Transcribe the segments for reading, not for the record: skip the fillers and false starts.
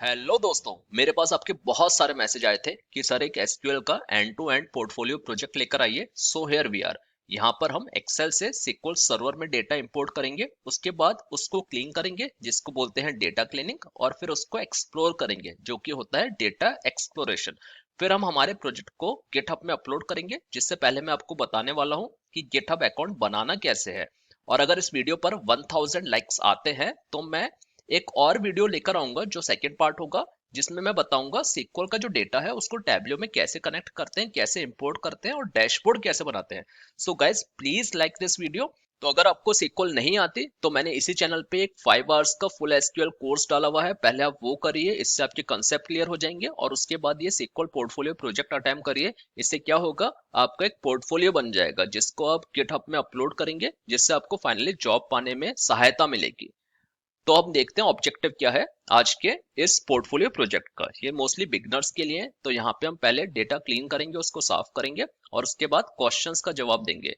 Hello दोस्तों, मेरे पास आपके बहुत सारे मैसेज आए थे कि सर एक एसक्यूएल का end to end portfolio project लेकर आइए। So here we are. यहाँ पर हम एक्सेल से सिक्वल सर्वर में डेटा इंपोर्ट करेंगे, उसके बाद उसको क्लीन करेंगे जिसको बोलते हैं डेटा क्लीनिंग, और फिर उसको एक्सप्लोर करेंगे जो कि होता है डेटा एक्सप्लोरेशन। फिर हम हमारे प्रोजेक्ट को गिटहब में अपलोड करेंगे, जिससे पहले मैं आपको बताने वाला हूँ कि गिटहब अकाउंट बनाना कैसे है। और अगर इस वीडियो पर 1000 लाइक्स आते हैं तो मैं एक और वीडियो लेकर आऊंगा जो सेकंड पार्ट होगा, जिसमें मैं बताऊंगा सीक्वल का जो डेटा है उसको टैब्लो में कैसे कनेक्ट करते हैं, कैसे इंपोर्ट करते हैं और डैशबोर्ड कैसे बनाते हैं। So guys please like this video. तो अगर आपको सीक्वल नहीं आती तो मैंने इसी चैनल पे एक 5 आवर्स का फुल एसक्यूएल कोर्स डाला हुआ है, पहले आप वो करिए, इससे आपके कंसेप्ट क्लियर हो जाएंगे और उसके बाद ये सीक्वल पोर्टफोलियो प्रोजेक्ट अटेम्प्ट करिए। इससे क्या होगा, आपका एक पोर्टफोलियो बन जाएगा जिसको आप गिटहब में अपलोड करेंगे, जिससे आपको फाइनली जॉब पाने में सहायता मिलेगी। तो अब देखते हैं ऑब्जेक्टिव क्या है आज के इस पोर्टफोलियो प्रोजेक्ट का। ये मोस्टली बिगनर्स के लिए है। तो यहाँ पे हम पहले डेटा क्लीन करेंगे, उसको साफ करेंगे और उसके बाद क्वेश्चंस का जवाब देंगे।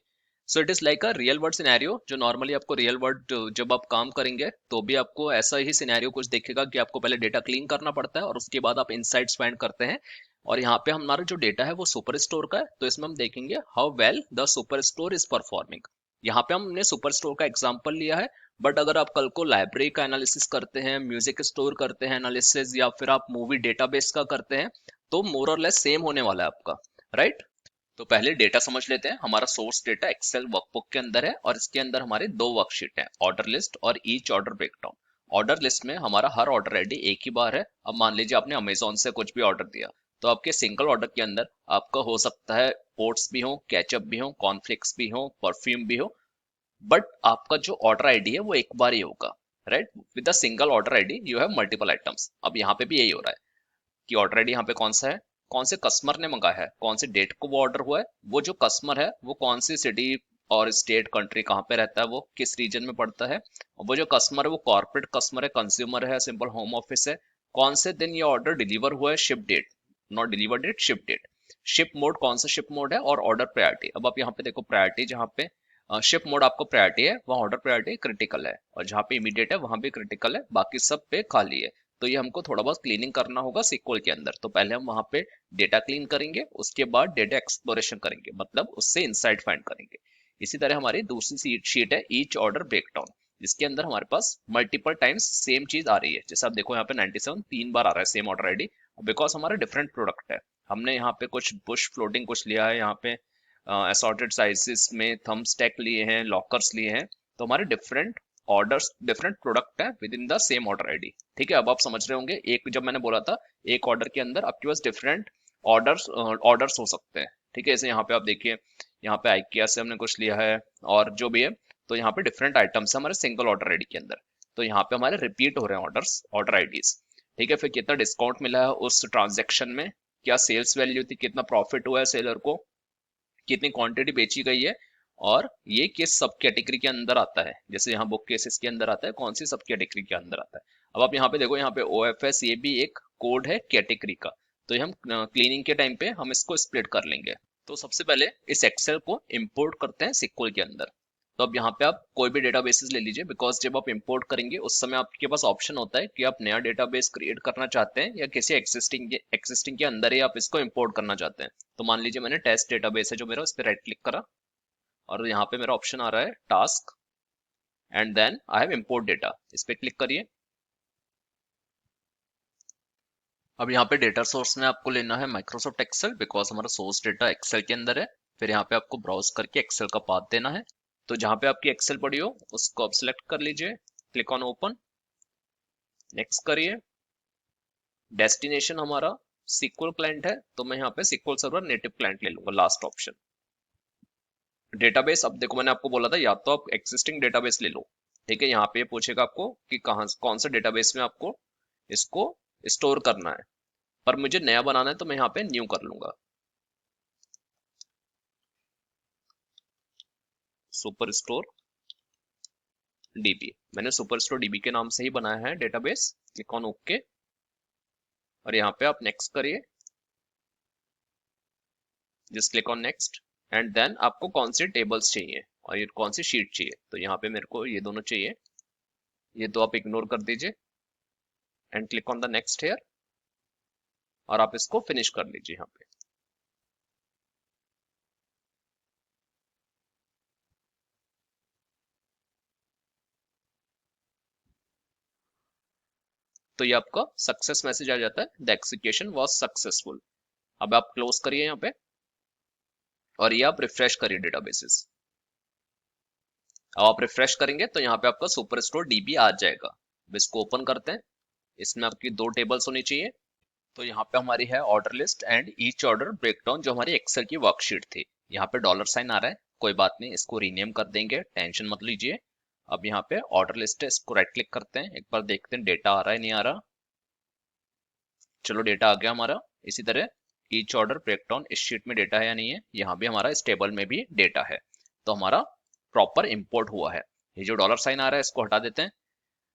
So it is like a real world scenario, जो नॉर्मली आपको रियल वर्ल्ड जब आप काम करेंगे तो भी आपको ऐसा ही सिनेरियो कुछ दिखेगा कि आपको पहले डेटा क्लीन करना पड़ता है और उसके बाद आप इनसाइट्स फाइंड करते हैं। और यहाँ पे हमारा जो डेटा है वो सुपर स्टोर का है, तो इसमें हम देखेंगे how well the super store is performing. यहाँ पे हमने सुपर स्टोर का एग्जांपल लिया है, बट अगर आप कल को लाइब्रेरी का एनालिसिस करते हैं, म्यूजिक स्टोर करते हैं एनालिसिस, या फिर आप मूवी डेटाबेस का करते हैं, तो मोर और लेस सेम होने वाला है आपका, राइट। तो पहले डेटा समझ लेते हैं। हमारा सोर्स डेटा एक्सेल वर्कबुक के अंदर है और इसके अंदर हमारे दो वर्कशीट हैं, ऑर्डर लिस्ट और each order breakdown. Order list में हमारा हर ऑर्डर आईडी एक ही बार है। अब मान लीजिए आपने अमेजोन से कुछ भी ऑर्डर दिया, तो आपके सिंगल ऑर्डर के अंदर आपका हो सकता है ओट्स भी हो, केचप भी हो, कॉर्नफ्लेक्स भी हो, परफ्यूम भी हो, बट आपका जो ऑर्डर आईडी है वो एक बार ही होगा, right. With the single order ID you have multiple items. अब यहाँ पे भी यही हो रहा है कि ऑर्डर आईडी यहाँ पे कौन सा है, कौन से कस्टमर ने मंगाया है, कौन से डेट को वो ऑर्डर हुआ है, वो जो कस्टमर है वो कौन सी सिटी और स्टेट कंट्री कहाँ पे रहता है, वो किस रीजन में पड़ता है, और वो जो कस्टमर है वो कॉर्पोरेट कस्टमर है, कंज्यूमर है, सिंपल होम ऑफिस है, कौन से दिन ये ऑर्डर डिलीवर हुआ है, ship date, not deliver date, ship date, ship mode कौन सा शिप मोड है, और ऑर्डर प्रायोरिटी। अब आप यहाँ पे देखो प्रायोरिटी, जहाँ पे शिप मोड आपको प्रायोरिटी है वहाँ ऑर्डर प्रायोरिटी क्रिटिकल है, और जहाँ पे इमीडिएट है वहां भी क्रिटिकल है, बाकी सब पे खाली है। तो ये हमको थोड़ा बहुत क्लीनिंग करना होगा सीक्वल के अंदर। तो पहले हम वहां पे डेटा क्लीन करेंगे, उसके बाद डेटा एक्सप्लोरेशन करेंगे, मतलब उससे इंसाइट फाइंड करेंगे। इसी तरह हमारी दूसरी शीट है ईच ऑर्डर ब्रेकडाउन, जिसके अंदर हमारे पास मल्टीपल टाइम्स सेम चीज आ रही है। जैसे आप देखो यहाँ पे 97 3 बार आ रहा है सेम ऑर्डर आईडी, बिकॉज हमारा डिफरेंट प्रोडक्ट है। हमने यहाँ पे कुछ बुश फ्लोटिंग कुछ लिया है, यहाँ पे असॉर्टेड साइजेस में थंब स्टैक लिए हैं, लॉकर्स लिए हैं। तो हमारे डिफरेंट ऑर्डर्स, डिफरेंट प्रोडक्ट है with in the same order ID. ठीक है, अब आप समझ रहे होंगे, एक जब मैंने बोला था एक ऑर्डर के अंदर आपके पास डिफरेंट ऑर्डर्स हो सकते हैं। ठीक है, जैसे यहाँ पे आप देखिए, यहाँ पे आइकिया से हमने कुछ लिया है और जो भी है, तो यहाँ पे डिफरेंट आइटम्स है हमारे सिंगल ऑर्डर आईडी के अंदर। तो यहाँ पे हमारे रिपीट हो रहे हैं ऑर्डर्स, ऑर्डर आईडीज। ठीक है, फिर कितना डिस्काउंट मिला है उस ट्रांजेक्शन में, क्या सेल्स वैल्यू थी, कितना प्रॉफिट हुआ है सेलर को, कितनी क्वांटिटी बेची गई है, और ये किस सब कैटेगरी के अंदर आता है। जैसे यहाँ बुक केसेस के अंदर आता है, कौन सी सब कैटेगरी के अंदर आता है। अब आप यहाँ पे देखो, यहाँ पे OFS ये भी एक कोड है कैटेगरी का। तो ये हम क्लीनिंग के टाइम पे हम इसको स्प्लिट कर लेंगे। तो सबसे पहले इस एक्सेल को इंपोर्ट करते हैं सिक्वल के अंदर। तो अब यहाँ पे आप कोई भी डेटाबेसेस ले लीजिए, बिकॉज जब आप इंपोर्ट करेंगे उस समय आपके पास ऑप्शन होता है कि आप नया डेटाबेस क्रिएट करना चाहते हैं या किसी एक्सिस्टिंग के अंदर ही आप इसको इंपोर्ट करना चाहते हैं। तो मान लीजिए मैंने टेस्ट डेटाबेस है जो मेरा, उस पर राइट क्लिक करा और यहाँ पे मेरा ऑप्शन आ रहा है task, and then I have import data, इस पे क्लिक करिए। अब यहाँ पे डेटा सोर्स में आपको लेना है माइक्रोसॉफ्ट एक्सेल, बिकॉज हमारा सोर्स डेटा एक्सेल के अंदर है। फिर यहाँ पे आपको ब्राउज करके एक्सेल का पाथ देना है। तो जहाँ पे आपकी एक्सेल पड़ी हो उसको आप सिलेक्ट कर लीजिए, क्लिक ऑन ओपन, नेक्स्ट करिए। डेस्टिनेशन हमारा सीक्वल क्लाइंट है, तो मैं यहाँ पे सीक्वल सर्वर नेटिव क्लाइंट ले लूंगा, लास्ट ऑप्शन। डेटाबेस, अब देखो मैंने आपको बोला था या तो आप एक्सिस्टिंग डेटाबेस ले लो। ठीक है, यहाँ पे पूछेगा आपको कि कहाँ कौन सा डेटाबेस में आपको इसको स्टोर करना है, पर मुझे नया बनाना है तो मैं यहाँ पे न्यू कर लूंगा, सुपर स्टोर डीबी। मैंने सुपर स्टोर डीबी के नाम से ही बनाया है डेटाबेस। क्लिक ऑन ओके, और यहाँ पे आप नेक्स्ट करिए, just click on next. And then आपको कौन से टेबल्स चाहिए और ये कौन सी शीट चाहिए, तो यहाँ पे मेरे को ये दोनों चाहिए, ये तो आप इग्नोर कर दीजिए। And click on the next here और आप इसको फिनिश कर लीजिए यहाँ पे। तो ये आपका सक्सेस मैसेज आ जाता है, द एग्जीक्यूशन वाज सक्सेसफुल। अब आप क्लोज करिए यहाँ पे और ये आप रिफ्रेश करिए डेटाबेसेस। अब आप रिफ्रेश करेंगे तो यहाँ पे आपका सुपर स्टोर डीबी आ जाएगा। अब इसको ओपन करते हैं। इसमें आपकी दो टेबल्स होनी चाहिए। तो यहाँ पे हमारी है order list and each order breakdown, जो हमारी एक्सेल की वर्कशीट थी। यहाँ पे डॉलर साइन आ रहा है, कोई बात नहीं, इसको रीनेम कर देंगे, टेंशन मत लीजिए। अब यहाँ पे ऑर्डर लिस्ट है, इसको राइट क्लिक करते हैं, एक बार देखते हैं डेटा आ रहा है नहीं आ रहा। चलो डेटा आ गया हमारा। इसी तरह ईच ऑर्डर ब्रेकडाउन इस शीट में डेटा है या नहीं है, यहाँ भी हमारा इस टेबल में भी डेटा है। तो हमारा प्रॉपर इंपोर्ट हुआ है। ये जो डॉलर साइन आ रहा है इसको हटा देते हैं,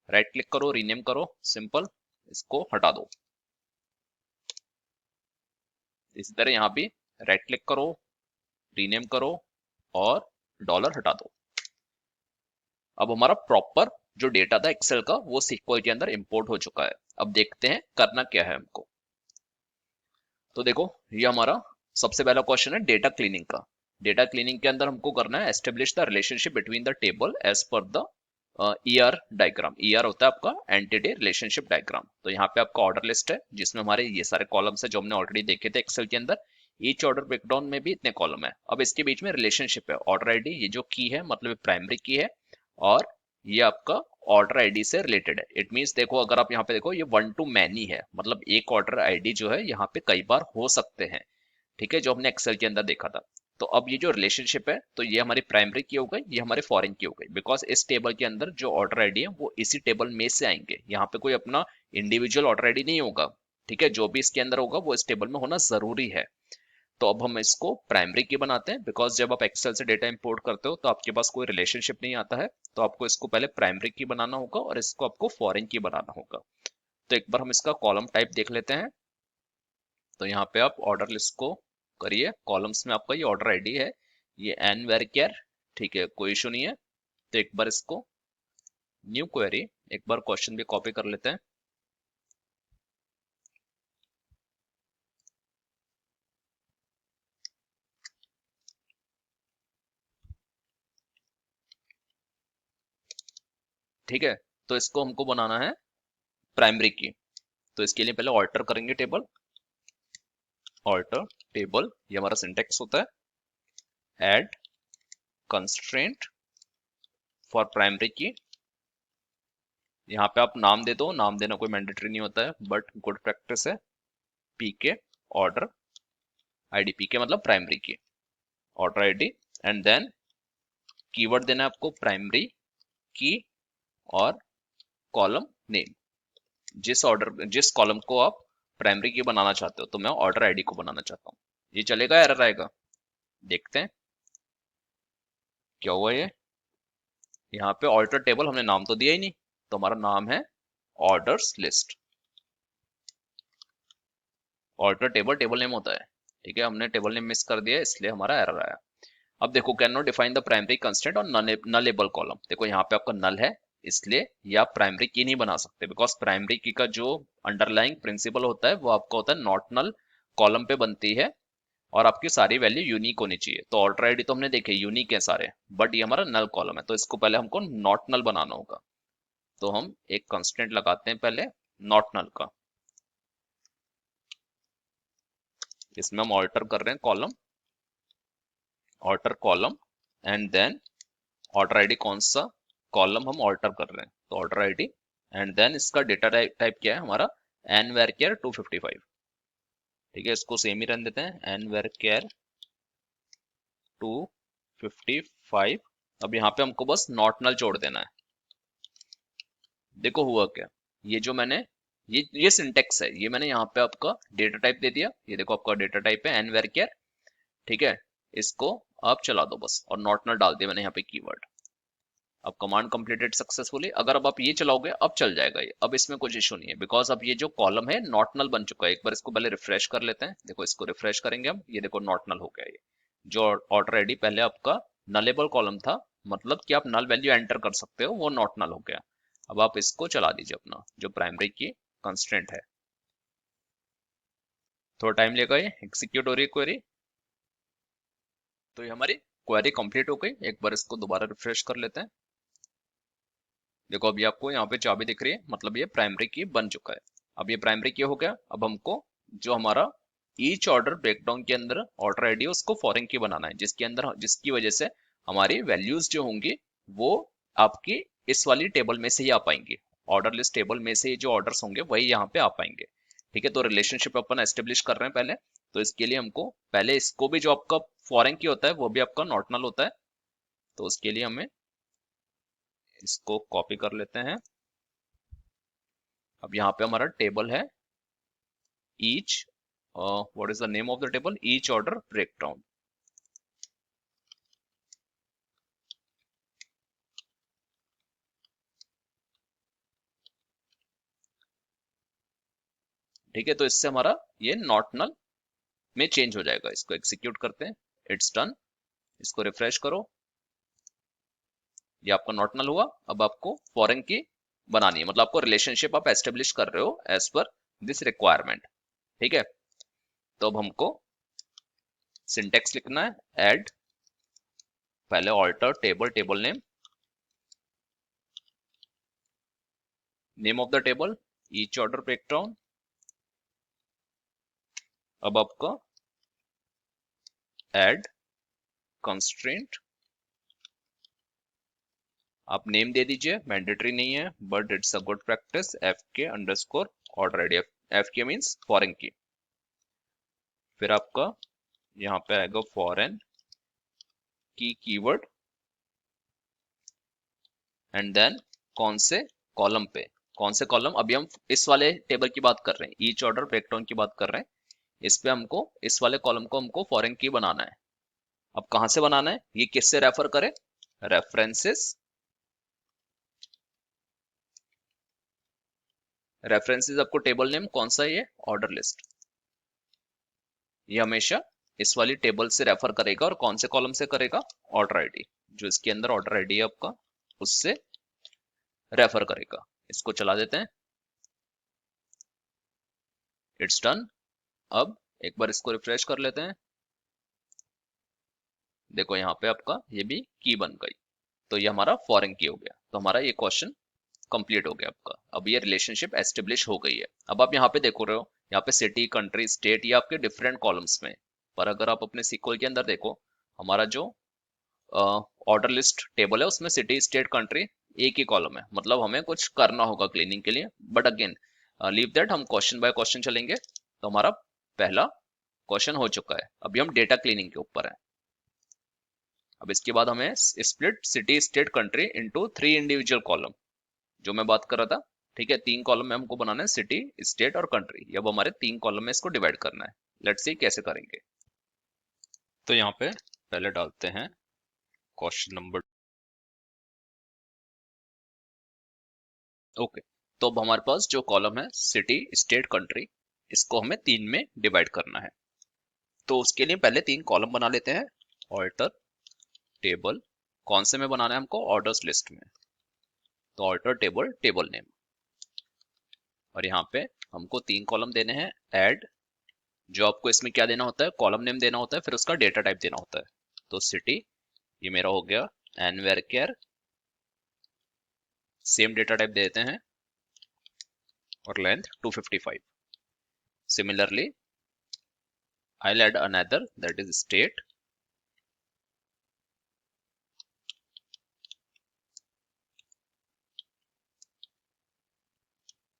राइट क्लिक करो, रीनेम करो, सिंपल, इसको हटा दो। इसी तरह यहाँ भी राइट क्लिक करो, रीनेम करो और डॉलर हटा दो। अब हमारा प्रॉपर जो डेटा था एक्सेल का वो सीक्वल के अंदर इंपोर्ट हो चुका है। अब देखते हैं करना क्या है हमको। तो देखो ये हमारा सबसे पहला क्वेश्चन है डेटा क्लीनिंग का। डेटा क्लीनिंग के अंदर हमको करना है establish the relationship between the table as per the ER diagram. ER होता है आपका एंटिटी रिलेशनशिप डायग्राम। तो यहाँ पे आपका ऑर्डर लिस्ट है जिसमें हमारे ये सारे कॉलम्स है जो हमने ऑलरेडी देखे थे एक्सेल के अंदर। ईच ऑर्डर ब्रेकडाउन में भी इतने कॉलम है। अब इसके बीच में रिलेशनशिप है, ऑर्डर आईडी ये जो की है मतलब प्राइमरी की है और ये आपका ऑर्डर आईडी से रिलेटेड है। इट मींस देखो अगर आप यहाँ पे देखो ये वन टू मैनी है, मतलब एक ऑर्डर आईडी जो है यहाँ पे कई बार हो सकते हैं, ठीक है, जो हमने एक्सेल के अंदर देखा था। तो अब ये जो रिलेशनशिप है तो ये हमारी प्राइमरी की हो गई, ये हमारे फॉरेन की हो गई, बिकॉज इस टेबल के अंदर जो ऑर्डर आईडी है वो इसी टेबल में से आएंगे। यहाँ पे कोई अपना इंडिविजुअल ऑर्डर आईडी नहीं होगा, ठीक है, जो भी इसके अंदर होगा वो इस टेबल में होना जरूरी है। तो अब हम इसको प्राइमरी की बनाते हैं, बिकॉज जब आप एक्सेल से डेटा इंपोर्ट करते हो तो आपके पास कोई रिलेशनशिप नहीं आता है। तो आपको इसको पहले प्राइमरी की बनाना होगा और इसको आपको फॉरेन की बनाना होगा। तो एक बार हम इसका कॉलम टाइप देख लेते हैं। तो यहाँ पे आप ऑर्डर लिस्ट को करिए, कॉलम्स में आपका ये ऑर्डर आईडी है, ये एन वेर केयर, ठीक है, कोई इशू नहीं है। तो एक बार इसको न्यू क्वेरी, एक बार क्वेश्चन भी कॉपी कर लेते हैं। ठीक है, तो इसको हमको बनाना है प्राइमरी की। तो इसके लिए पहले ऑल्टर करेंगे टेबल, ऑल्टर टेबल, ये हमारा सिंटेक्स होता है, ऐड कंस्ट्रेंट फॉर प्राइमरी की। यहाँ पे आप नाम दे दो, नाम देना कोई मैंडेटरी नहीं होता है बट गुड प्रैक्टिस है। पीके ऑर्डर आईडी, पीके मतलब primary key order ID, and then keyword देना है आपको प्राइमरी की और कॉलम नेम। जिस कॉलम को आप प्राइमरी की बनाना चाहते हो, तो मैं ऑर्डर आईडी को बनाना चाहता हूँ। ये चलेगा, एरर आएगा? देखते हैं क्या हुआ ये। यहाँ पे ऑल्टर टेबल हमने नाम तो दिया ही नहीं, तो हमारा नाम है orders list. Alter table table name होता है, ठीक है, हमने टेबल नेम मिस कर दिया इसलिए हमारा एरर आया। अब देखो can not define the primary constraint और नलेबल कॉलम। देखो यहाँ पे आपका नल है, इसलिए ये आप प्राइमरी की नहीं बना सकते, बिकॉज प्राइमरी की का जो अंडरलाइंग प्रिंसिपल होता है वो आपका होता है नॉट नल कॉलम पे बनती है और आपकी सारी वैल्यू यूनिक होनी चाहिए। तो ऑर्डर आईडी तो हमने देखे यूनिक है सारे, बट ये हमारा नल कॉलम है, तो इसको पहले हमको नॉट नल बनाना होगा। तो हम एक कंस्टेंट लगाते हैं पहले नॉट नल का। इसमें हम ऑल्टर कर रहे हैं column, alter column, and then order ID कौन सा कॉलम हम ऑल्टर कर रहे हैं, तो ऑर्डर आईडी, एंड देन इसका डेटा टाइप क्या है हमारा, एन वेर केयर 255। ठीक है, इसको सेम ही रन देते हैं, एन वेर केयर 255। अब यहाँ पे हमको बस नॉट नल जोड़ देना है। देखो हुआ क्या, ये जो मैंने ये सिंटेक्स है, ये मैंने यहाँ पे आपका डेटा टाइप दे दिया। ये देखो आपका डेटा टाइप है एन वेर केयर, ठीक है, इसको आप चला दो बस, और नॉट नल डाल दिया मैंने यहाँ पे कीवर्ड। अब कमांड कंप्लीटेड सक्सेसफुली। अगर अब आप ये चलाओगे अब चल जाएगा ये, अब इसमें कुछ इशू नहीं है, बिकॉज अब ये जो कॉलम है नॉट नल बन चुका है। एक बार इसको पहले रिफ्रेश कर लेते हैं। देखो इसको रिफ्रेश करेंगे हम, ये देखो नॉट नल हो गया। ये जो ऑर्डर आईडी पहले आपका नलेबल कॉलम था, मतलब कि आप नल वैल्यू एंटर कर सकते हो, वो नॉट नल हो गया। अब आप इसको चला दीजिए अपना जो प्राइमरी की कंस्ट्रेंट है। थोड़ा टाइम लेगा, ये एग्जीक्यूट हो रही है क्वेरी। तो ये हमारी क्वेरी कंप्लीट हो गई। एक बार इसको दोबारा रिफ्रेश कर लेते हैं। देखो अभी आपको यहाँ पे चाबी दिख रही है, मतलब ये प्राइमरी की बन चुका है। अब ये प्राइमरी की हो गया। अब हमको जो हमारा ईच ऑर्डर ब्रेकडाउन के अंदर ऑर्डर आईडी है उसको फॉरेन की बनाना है, जिसकी वजह से हमारी वैल्यूज जो होंगी वो आपकी इस वाली टेबल में से ही आ पाएंगी। ऑर्डर लिस्ट टेबल में से जो ऑर्डर्स होंगे वही यहाँ पे आ पाएंगे। ठीक है, तो रिलेशनशिप अपन एस्टेब्लिश कर रहे हैं पहले। तो इसके लिए हमको पहले इसको भी जो आपका फॉरेन की होता है वो भी आपका नॉट नल होता है। तो उसके लिए हमें इसको कॉपी कर लेते हैं। अब यहाँ पे हमारा टेबल है each, what is the name of the table, each order breakdown. ठीक है, तो इससे हमारा ये नॉट नल में चेंज हो जाएगा। इसको एग्जीक्यूट करते हैं, इट्स डन। इसको रिफ्रेश करो, ये आपका नॉट नल हुआ। अब आपको फॉरेन की बनानी है, मतलब आपको रिलेशनशिप आप एस्टेब्लिश कर रहे हो एज पर दिस रिक्वायरमेंट। ठीक है, तो अब हमको सिंटेक्स लिखना है, ऐड, पहले alter table, table name of the table each order breakdown. अब आपका ऐड कंस्ट्रेंट, आप नेम दे दीजिए, मैंडेटरी नहीं है but it's a good practice, F K underscore order ID. F K means foreign key. फिर आपका यहाँ पे आएगा फॉरेन की कीवर्ड, एंड देन कौन से कॉलम पे, कौन से कॉलम, अभी हम इस वाले टेबल की बात कर रहे हैं, ईच ऑर्डर ब्रेकडाउन की बात कर रहे हैं। इस पे हमको, इस वाले कॉलम को हमको फॉरेन की बनाना है। अब कहां से बनाना है, ये किससे रेफर करें, रेफरेंसेस। रेफरेंसेस आपको टेबल नेम कौन सा है, ये ऑर्डर लिस्ट। ये हमेशा इस वाली टेबल से रेफर करेगा, और कौन से कॉलम से करेगा, ऑर्डर आईडी, जो इसके अंदर ऑर्डर आईडी है आपका उससे रेफर करेगा। इसको चला देते हैं, इट्स डन। अब एक बार इसको रिफ्रेश कर लेते हैं। देखो यहाँ पे आपका ये भी की बन गई। तो ये हमारा फॉरेन की हो गया। तो हमारा ये क्वेश्चन कंप्लीट हो गया आपका। अब ये रिलेशनशिप एस्टेब्लिश हो गई है। अब आप यहाँ पे देखो रहे हो, यहाँ पे सिटी, कंट्री, स्टेट, ये आपके डिफरेंट कॉलम्स में। पर अगर आप अपने सीक्वल के अंदर देखो, हमारा जो ऑर्डर लिस्ट टेबल है उसमें सिटी, स्टेट, कंट्री एक ही कॉलम है। मतलब हमें कुछ करना होगा क्लीनिंग के लिए, बट अगेन लीव दैट, हम क्वेश्चन बाय क्वेश्चन चलेंगे। तो हमारा पहला क्वेश्चन हो चुका है, अभी हम डेटा क्लीनिंग के ऊपर है। अब इसके बाद हमें split city, state, country into 3 individual column, जो मैं बात कर रहा था। ठीक है, 3 कॉलम में हमको बनाना है सिटी, स्टेट और कंट्री। अब हमारे 3 कॉलम में इसको डिवाइड करना है। लेट्स सी कैसे करेंगे। तो यहाँ पे पहले डालते हैं क्वेश्चन नंबर, ओके। तो अब हमारे पास जो कॉलम है सिटी, स्टेट, कंट्री, इसको हमें 3 में डिवाइड करना है। तो उसके लिए पहले 3 कॉलम बना लेते हैं। ऑल्टर टेबल, कौन से में बनाना है हमको, ऑर्डर्स लिस्ट में। तो ऑल्टर टेबल, टेबल नेम, और यहाँ पे हमको 3 कॉलम देने हैं। ऐड, जो आपको इसमें क्या देना होता है, कॉलम नेम देना होता है, फिर उसका डेटा टाइप देना होता है। तो सिटी, ये मेरा हो गया एनवेरकेयर, सेम डेटा टाइप देते हैं, और length 255। Similarly I'll add another, that is state,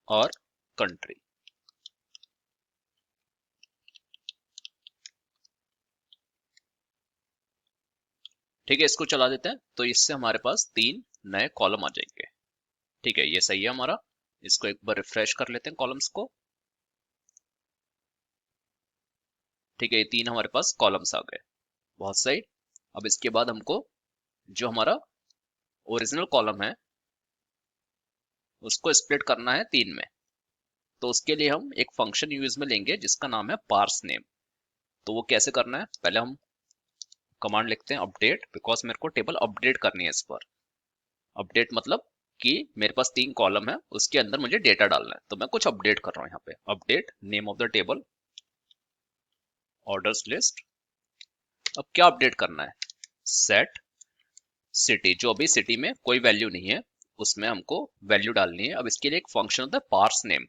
और कंट्री। ठीक है, इसको चला देते हैं। तो इससे हमारे पास 3 नए कॉलम आ जाएंगे। ठीक है, ये सही है हमारा। इसको एक बार रिफ्रेश कर लेते हैं कॉलम्स को। ठीक है, ये 3 हमारे पास कॉलम्स आ गए, बहुत सही। अब इसके बाद हमको जो हमारा ओरिजिनल कॉलम है उसको स्प्लिट करना है 3 में। तो उसके लिए हम एक फंक्शन यूज में लेंगे जिसका नाम है पार्स नेम। तो वो कैसे करना है, पहले हम कमांड लिखते हैं अपडेट, बिकॉज मेरे को टेबल अपडेट करनी है इस पर। अपडेट मतलब कि मेरे पास 3 कॉलम है, उसके अंदर मुझे डेटा डालना है। तो मैं कुछ अपडेट कर रहा हूँ यहाँ पे। Update name of the table orders list. अब क्या अपडेट करना है? सेट सिटी, जो अभी सिटी में कोई वैल्यू नहीं है उसमें हमको वैल्यू डालनी है। अब इसके लिए एक फंक्शन होता है पार्स नेम।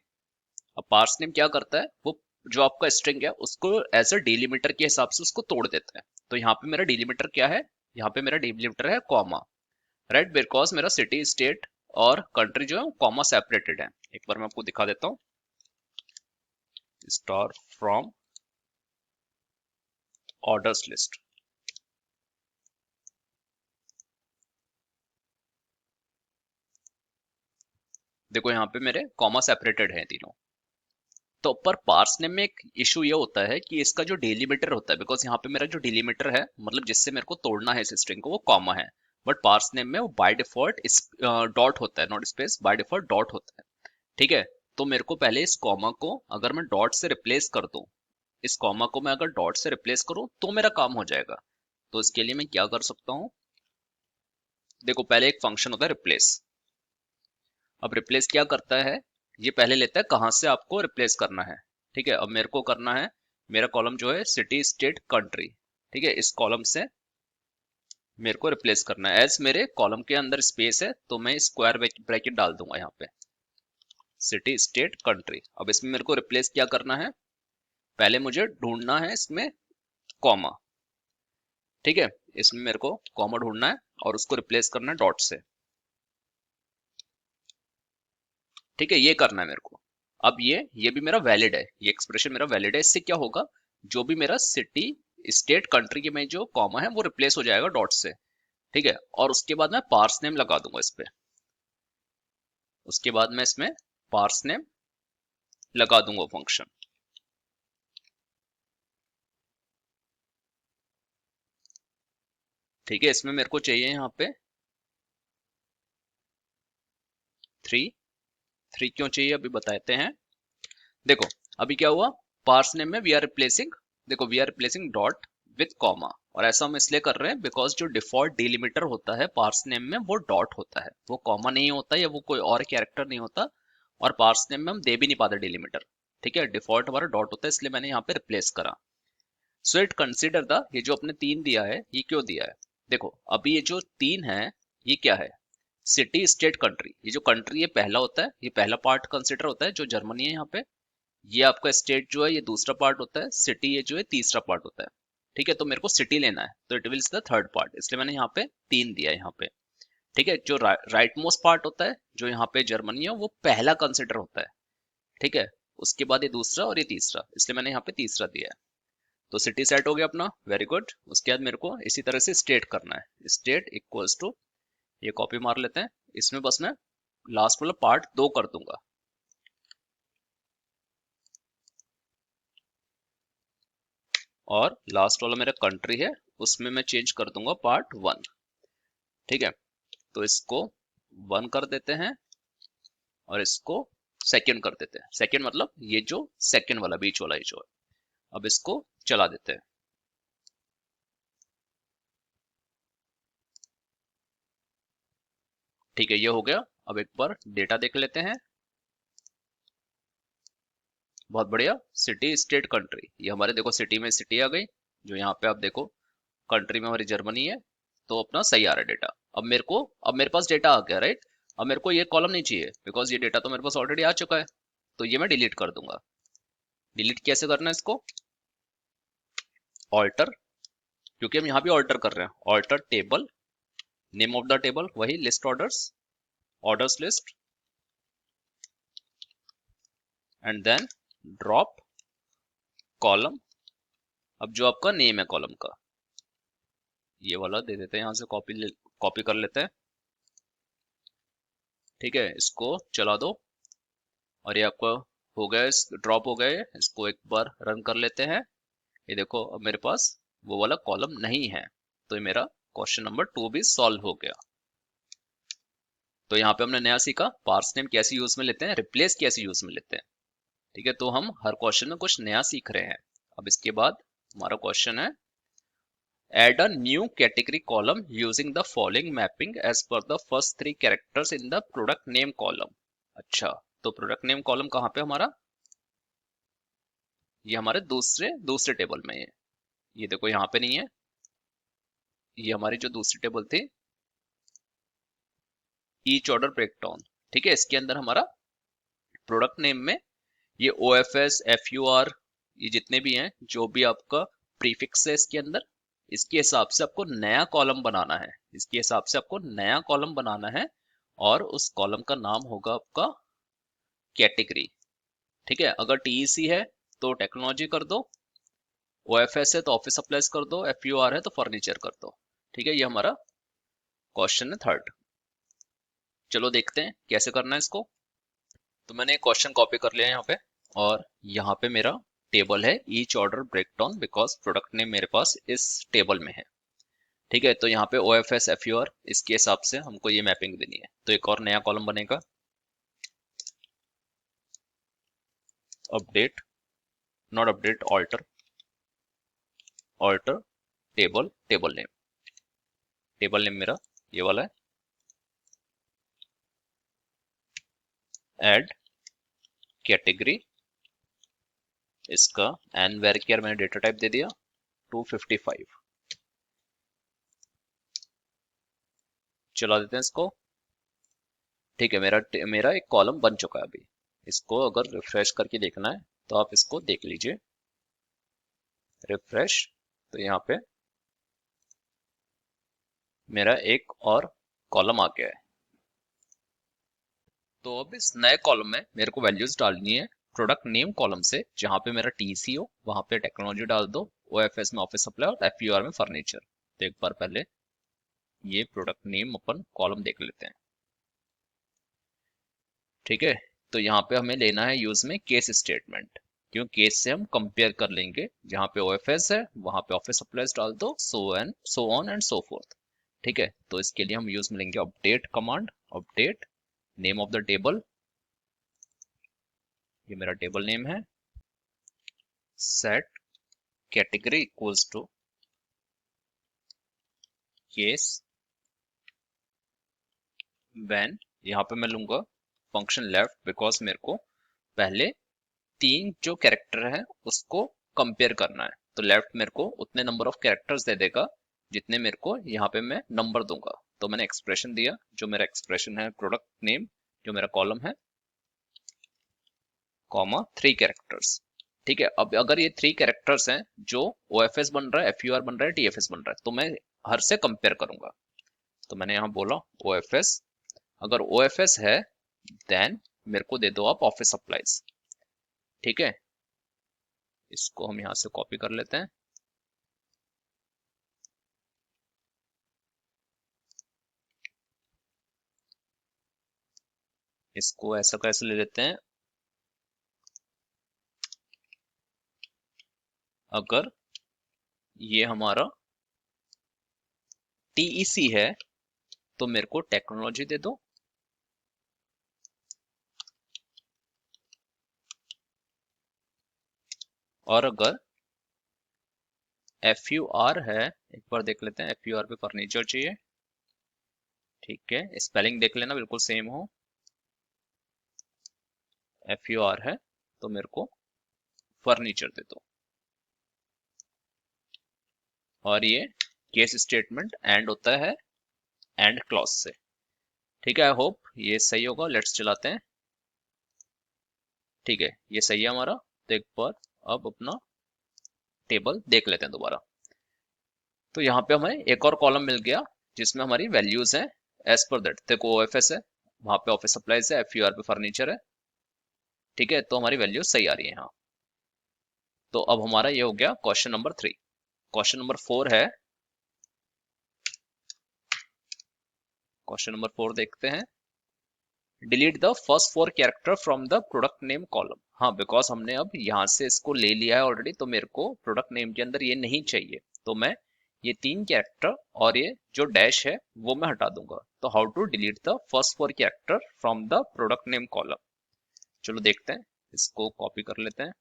अब पार्स नेम क्या करता है, वो जो आपका स्ट्रिंग है उसको एज अ डिलीमीटर के हिसाब से उसको तोड़ देता है। तो यहाँ पे मेरा डिलीमीटर क्या है? यहाँ पे मेरा डिलीमीटर है कॉमा, राइट, बिकॉज मेरा सिटी स्टेट और कंट्री जो है कॉमा सेपरेटेड है। एक बार मैं आपको दिखा देता हूँ। Star from orders list. देखो यहाँ पे मेरे कॉमा सेपरेटेड है तीनों। तो पर पार्स नेम में एक इशू ये होता है कि इसका जो डिलीमीटर होता है, बिकॉज यहाँ पे मेरा जो डिलीमीटर है मतलब जिससे मेरे को तोड़ना है इस स्ट्रिंग को, वो कॉमा है। बट पार्स नेम में वो बाय डिफॉल्ट डॉट होता है, not space, by default dot होता है। ठीक है, तो मेरे को पहले इस कॉमा को अगर मैं डॉट से रिप्लेस कर दूं, इस कॉमा को मैं अगर डॉट से रिप्लेस करूं तो मेरा काम हो जाएगा। तो इसके लिए मैं क्या कर सकता हूं? देखो पहले एक फंक्शन होता है रिप्लेस। अब रिप्लेस क्या करता है, ये पहले लेता है कहाँ से आपको रिप्लेस करना है। ठीक है, अब मेरे को करना है, मेरा कॉलम जो है सिटी स्टेट कंट्री। ठीक है, इस कॉलम से मेरे को रिप्लेस करना है। एज मेरे कॉलम के अंदर स्पेस है तो मैं स्क्वायर ब्रैकेट डाल दूंगा यहाँ पे, सिटी स्टेट कंट्री। अब इसमें मेरे को रिप्लेस क्या करना है, पहले मुझे ढूंढना है इसमें कॉमा। ठीक है, इसमें मेरे को कॉमा ढूंढना है और उसको रिप्लेस करना है डॉट से। ठीक है, ये करना है मेरे को। अब ये भी मेरा वैलिड है, ये एक्सप्रेशन मेरा वैलिड है। इससे क्या होगा, जो भी मेरा सिटी स्टेट कंट्री के में जो कॉमा है वो रिप्लेस हो जाएगा डॉट से। ठीक है, और उसके बाद मैं पार्स नेम लगा दूंगा इस पे। उसके बाद मैं इसमें पार्स नेम लगा दूंगा फंक्शन। ठीक है, इसमें मेरे को चाहिए यहाँ पे 3। 3 क्यों चाहिए अभी बताते हैं। देखो अभी क्या हुआ, पार्स नेम में वी आर रिप्लेसिंग, देखो we are replacing dot with comma. और ऐसा हम इसलिए कर रहे हैं बिकॉज जो डिफॉल्ट डिलिमीटर होता है पार्स नेम में वो डॉट होता है, वो कॉमा नहीं होता या वो कोई और कैरेक्टर नहीं होता। और पार्स नेम में हम दे भी नहीं पाते डिलिमीटर। ठीक है, डिफॉल्ट हमारा डॉट होता है, इसलिए मैंने यहाँ पे रिप्लेस करा। सो इट कंसिडर द, ये जो अपने 3 दिया है ये क्यों दिया है? देखो अभी ये जो 3 है ये क्या है, सिटी स्टेट कंट्री। ये जो कंट्री ये पहला होता है, ये पहला पार्ट कंसिडर होता है जो जर्मनी है यहाँ पे। ये आपका स्टेट जो है ये दूसरा पार्ट होता है, सिटी ये जो है तीसरा पार्ट होता है। ठीक है, तो मेरे को सिटी लेना है तो it wills the third part, इसलिए मैंने यहाँ पे 3 दिया है यहाँ पे। ठीक है, जो राइट मोस्ट पार्ट होता है जो यहाँ पे जर्मनी है वो पहला कंसिडर होता है। ठीक है, उसके बाद ये दूसरा और ये तीसरा, इसलिए मैंने यहाँ पे तीसरा दिया है। तो सिटी सेट हो गया अपना, वेरी गुड। उसके बाद मेरे को इसी तरह से स्टेट करना है, स्टेट इक्वल्स टू, ये कॉपी मार लेते हैं, इसमें बस मैं लास्ट वाला पार्ट 2 कर दूंगा। और लास्ट वाला मेरा कंट्री है उसमें मैं चेंज कर दूंगा पार्ट 1। ठीक है, तो इसको 1 कर देते हैं और इसको सेकंड कर देते हैं। सेकंड मतलब ये जो सेकंड वाला बीच वाला ये जो है, अब इसको चला देते हैं। ठीक है, ये हो गया। अब एक बार डेटा देख लेते हैं। बहुत बढ़िया, सिटी स्टेट कंट्री, ये हमारे देखो सिटी में सिटी आ गई, जो यहाँ पे आप देखो कंट्री में हमारी जर्मनी है। तो अपना सही आ रहा है डेटा। अब मेरे पास डेटा आ गया, राइट। अब मेरे को ये कॉलम नहीं चाहिए बिकॉज ये डेटा तो मेरे पास ऑलरेडी आ चुका है। तो ये मैं डिलीट कर दूंगा। डिलीट कैसे करना है इसको, ऑल्टर, क्योंकि हम यहाँ भी ऑल्टर कर रहे हैं, alter table name of the table वही list orders, orders list, and then drop column. अब जो आपका नेम है कॉलम का ये वाला दे देते हैं, यहाँ से कॉपी कर लेते हैं। ठीक है, इसको चला दो और ये आपका हो गया, इस ड्रॉप हो गए। इसको एक बार रन कर लेते हैं। ये देखो अब मेरे पास वो वाला कॉलम नहीं है, तो ये मेरा क्वेश्चन नंबर 2 भी सॉल्व हो गया। तो यहाँ पे हमने नया सीखा पार्स नेम कैसे यूज में लेते हैं, रिप्लेस कैसे यूज में लेते हैं। ठीक है, तो हम हर क्वेश्चन में कुछ नया सीख रहे हैं। अब इसके बाद हमारा क्वेश्चन है Add a new category column using the following mapping as per the first three characters in the product name column. अच्छा, तो प्रोडक्ट नेम कॉलम कहाँ पे हमारा? ये हमारे दूसरे टेबल में है। ये देखो यहाँ पे नहीं है, ये हमारी जो दूसरी टेबल थी ईच ऑर्डर ब्रेकडाउन, ठीक है, इसके अंदर हमारा प्रोडक्ट नेम में ये OFS FUR ये जितने भी हैं, जो भी आपका प्रीफिक्स है इसके अंदर, इसके हिसाब से आपको नया कॉलम बनाना है। इसके हिसाब से आपको नया कॉलम बनाना है और उस कॉलम का नाम होगा आपका कैटेगरी। ठीक है, अगर TEC है तो टेक्नोलॉजी कर दो, OFS है तो ऑफिस सप्लाईज कर दो, FUR है तो फर्नीचर कर दो। ठीक है, ये हमारा क्वेश्चन है थर्ड। चलो देखते हैं कैसे करना है इसको। तो मैंने एक क्वेश्चन कॉपी कर लिया है यहाँ पे, और यहाँ पे मेरा टेबल है each order breakdown, because product name मेरे पास इस टेबल में है। ठीक है, तो यहाँ पे OFS FUR इसके हिसाब से हमको ये मैपिंग देनी है। तो एक और नया कॉलम बनेगा, update, not update, alter table name मेरा ये वाला है। ऐड कैटेगरी, इसका एन वेर मैंने डेटा टाइप दे दिया 255। चला देते हैं इसको। ठीक है, मेरा एक कॉलम बन चुका है अभी। इसको अगर रिफ्रेश करके देखना है तो आप इसको देख लीजिए, रिफ्रेश, तो यहाँ पे मेरा एक और कॉलम आ गया है। तो अब इस नए कॉलम में मेरे को वैल्यूज डालनी है प्रोडक्ट नेम कॉलम से, जहां पे मेरा TC हो वहां पे टेक्नोलॉजी डाल दो, OFS में ऑफिस सप्लाई और FUR में फर्नीचर। तो एक बार पहले ये प्रोडक्ट नेम अपन कॉलम देख लेते हैं। ठीक है, तो यहाँ पे हमें लेना है यूज में केस स्टेटमेंट, क्यों केस से हम कंपेयर कर लेंगे। जहाँ पे OFS है वहां पे ऑफिस सप्लाईज डाल दो, so on and so forth. ठीक है, तो इसके लिए हम यूज में लेंगे update command, update name of the table, ये मेरा टेबल नेम है, set category equals to case when, यहाँ पे मैं लूंगा फंक्शन लेफ्ट, बिकॉज मेरे को पहले तीन जो कैरेक्टर है उसको कंपेयर करना है। तो लेफ्ट मेरे को उतने नंबर ऑफ कैरेक्टर्स दे देगा जितने मेरे को यहाँ पे मैं नंबर दूंगा। तो मैंने एक्सप्रेशन दिया, जो मेरा एक्सप्रेशन है प्रोडक्ट नेम, जो मेरा कॉलम है, कॉमा 3 कैरेक्टर्स। ठीक है, अब अगर ये 3 कैरेक्टर्स हैं जो OFS बन रहा है, FUR बन रहा है, TFS बन रहा है, तो मैं हर से कंपेयर करूंगा। तो मैंने यहाँ बोला OFS, अगर OFS है देन मेरे को दे दो आप ऑफिस सप्लाईज। ठीक है, इसको हम यहाँ से कॉपी कर लेते हैं। इसको ऐसा कैसे ले लेते हैं, अगर ये हमारा TEC है तो मेरे को टेक्नोलॉजी दे दो, और अगर FUR है, एक बार देख लेते हैं, FUR पे फर्नीचर चाहिए। ठीक है, स्पेलिंग देख लेना बिल्कुल सेम हो। FUR है तो मेरे को फर्नीचर दे दो, और ये केस स्टेटमेंट एंड होता है एंड क्लॉज से। ठीक है, आई होप ये सही होगा। लेट्स चलाते हैं। ठीक है, ये सही है हमारा। तो एक बार अब अपना टेबल देख लेते हैं दोबारा। तो यहाँ पे हमें एक और कॉलम मिल गया जिसमें हमारी वैल्यूज हैं एज पर दैट। देखो OFS है, वहां पे ऑफिस सप्लाईज है, FUR पे फर्नीचर है। ठीक है, तो हमारी वैल्यूज सही आ रही है यहाँ। तो अब हमारा ये हो गया क्वेश्चन नंबर 3। क्वेश्चन नंबर 4 है, क्वेश्चन नंबर 4 देखते हैं। Delete the first 4 character from the product name column. हाँ, बिकॉज हमने अब यहाँ से इसको ले लिया है ऑलरेडी, तो मेरे को प्रोडक्ट नेम के अंदर ये नहीं चाहिए। तो मैं ये 3 कैरेक्टर और ये जो डैश है वो मैं हटा दूंगा। तो how to delete the first 4 character from the product name column. चलो देखते हैं, इसको कॉपी कर लेते हैं।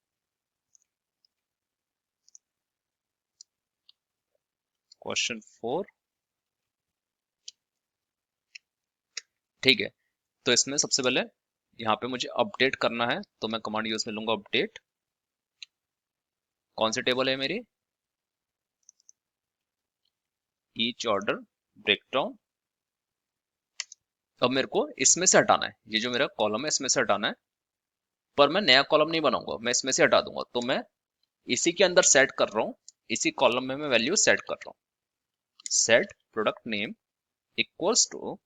क्वेश्चन 4। ठीक है, तो इसमें सबसे पहले यहाँ पे मुझे अपडेट करना है, तो मैं कमांड यूज में लूंगा अपडेट। कौन सी टेबल है मेरी? Each order breakdown. अब मेरे को इसमें से हटाना है, ये जो मेरा कॉलम है इसमें से हटाना है, पर मैं नया कॉलम नहीं बनाऊंगा, मैं इसमें से हटा दूंगा। तो मैं इसी के अंदर सेट कर रहा हूँ, इसी कॉलम में मैं वैल्यू सेट कर रहा हूँ। Set product name equals to,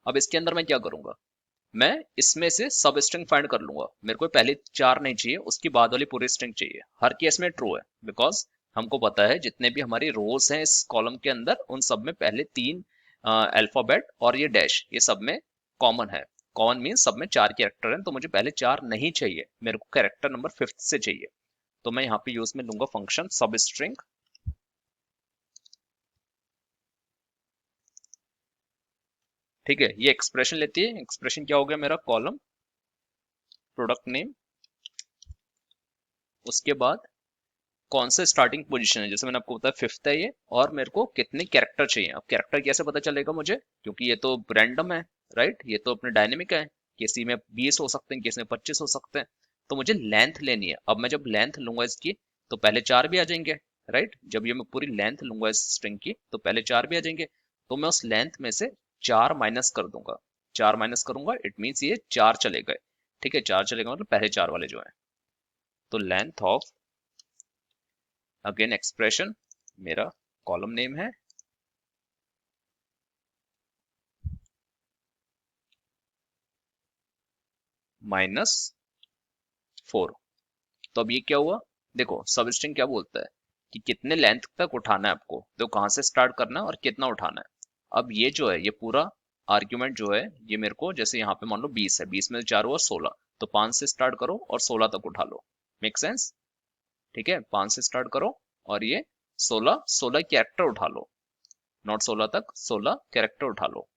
अब इसके अंदर मैं क्या करूंगा, मैं इसमें से सब स्ट्रिंग फाइंड कर लूंगा। मेरे को पहले 4 नहीं चाहिए, उसकी बाद वाली पूरी स्ट्रिंग चाहिए। हर केस में ट्रू है, बिकॉज हमको पता है जितने भी हमारी रोज हैं इस कॉलम के अंदर, उन सब में पहले 3 अल्फाबेट और ये डैश, ये सब में कॉमन है। कॉमन मीन सब में 4 कैरेक्टर हैं, तो मुझे पहले 4 नहीं चाहिए, मेरे को कैरेक्टर नंबर 5th से चाहिए। तो मैं यहाँ पे यूज में लूंगा फंक्शन सब स्ट्रिंग। ठीक है, ये एक्सप्रेशन लेती है। एक्सप्रेशन क्या हो गया मेरा, कॉलम प्रोडक्ट नेम, उसके बाद कौन सा स्टार्टिंग पोजीशन है, जैसे मैंने आपको बताया 5th है ये, और मेरे को कितने कैरेक्टर चाहिए। अब कैरेक्टर कैसे पता चलेगा मुझे, क्योंकि ये तो रैंडम है, राइट, ये तो अपने डायनेमिक है, किसी में 20 हो सकते हैं, किसी में 25 हो सकते हैं। तो मुझे लेंथ लेनी है। अब मैं जब लेंथ लूंगा इसकी, तो पहले 4 भी आ जाएंगे, राइट। जब ये मैं पूरी लेंथ लूंगा इस स्ट्रिंग की, तो पहले 4 भी आ जाएंगे। तो मैं उस लेंथ में से 4 माइनस कर दूंगा। 4 माइनस करूंगा, इट मीन्स ये 4 चले गए। ठीक है, 4 चले गए मतलब पहले 4 वाले जो है। तो लेंथ ऑफ, अगेन एक्सप्रेशन, मेरा कॉलम नेम है, -4। तो अब ये क्या हुआ, देखो सब स्ट्रिंग क्या बोलता है कि कितने लेंथ तक उठाना है आपको, तो कहाँ से स्टार्ट करना है और कितना उठाना है। अब ये जो है, ये पूरा आर्ग्यूमेंट जो है, ये मेरे को जैसे यहाँ पे मान लो 20 है, 20 में 4 हुआ 16, तो 5 से स्टार्ट करो और 16 तक उठा लो। Make sense? ठीक है, 5 से स्टार्ट करो और ये 16 16 कैरेक्टर उठा लो, नॉट 16 तक, 16 कैरेक्टर उठा लो।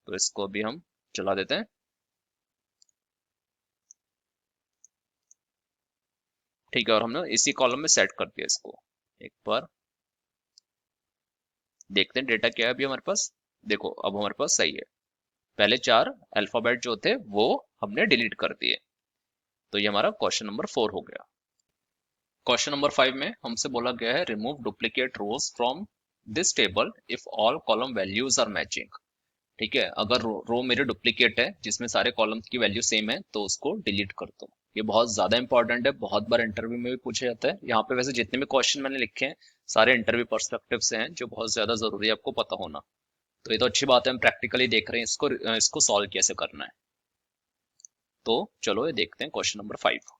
तो इसको भी हम चला देते हैं। ठीक है, और हमने इसी कॉलम में सेट कर दिया इसको। एक बार देखते हैं डेटा क्या है अभी हमारे पास। देखो अब हमारे पास सही है, पहले 4 अल्फाबेट जो थे वो हमने डिलीट कर दिए। तो ये हमारा क्वेश्चन नंबर 4 हो गया। क्वेश्चन नंबर 5 में हमसे बोला गया है remove duplicate rows from this table if all column values are matching. ठीक है, अगर रो मेरे डुप्लीकेट है जिसमें सारे कॉलम्स की वैल्यू सेम है, तो उसको डिलीट कर दो। ये बहुत ज्यादा इंपॉर्टेंट है, बहुत बार इंटरव्यू में भी पूछा जाता है। यहाँ पे वैसे जितने भी क्वेश्चन मैंने लिखे हैं सारे इंटरव्यू पर्सपेक्टिव से हैं, जो बहुत ज्यादा जरूरी है आपको पता होना। तो ये तो अच्छी बात है, हम प्रैक्टिकली देख रहे हैं इसको सॉल्व कैसे करना है। तो चलो ये देखते हैं क्वेश्चन नंबर 5।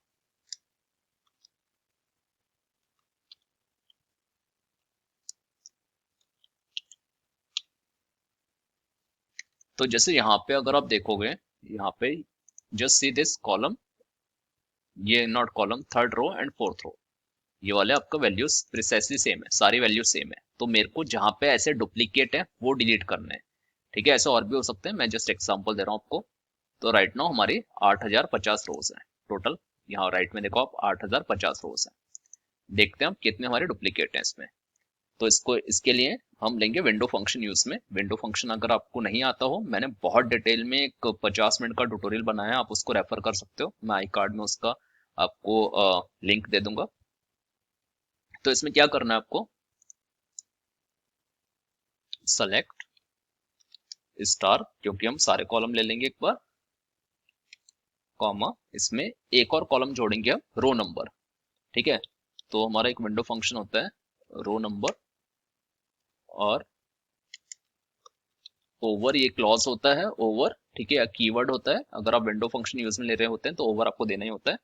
तो जैसे यहाँ पे अगर आप देखोगे, यहाँ पे जस्ट सी दिस कॉलम, ये not column, third row and fourth row, ये वाले आपका वैल्यूज प्रिसाइसली सेम है, सारी वैल्यू सेम है। तो मेरे को जहां पे ऐसे डुप्लीकेट है वो डिलीट करना है। ठीक है, ऐसे और भी हो सकते हैं, मैं जस्ट एग्जांपल दे रहा हूँ आपको। तो राइट नाउ हमारी 8050 रोज है टोटल। यहाँ राइट में देखो आप 8050 रोज है। देखते हैं हम कितने हमारे डुप्लीकेट हैं इसमें। तो इसको, इसके लिए हम लेंगे विंडो फंक्शन यूज में। विंडो फंक्शन अगर आपको नहीं आता हो, मैंने बहुत डिटेल में एक 50 मिनट का ट्यूटोरियल बनाया है, आप उसको रेफर कर सकते हो, मैं आई कार्ड में उसका आपको लिंक दे दूंगा। तो इसमें क्या करना है आपको, सेलेक्ट स्टार, क्योंकि हम सारे कॉलम ले लेंगे एक बार, कॉमा, इसमें एक और कॉलम जोड़ेंगे हम, रो नंबर। ठीक है, तो हमारा एक विंडो फंक्शन होता है रो नंबर, और ओवर ये क्लॉज होता है, ओवर। ठीक है, कीवर्ड होता है, अगर आप विंडो फंक्शन यूज में ले रहे होते हैं तो ओवर आपको देना ही होता है।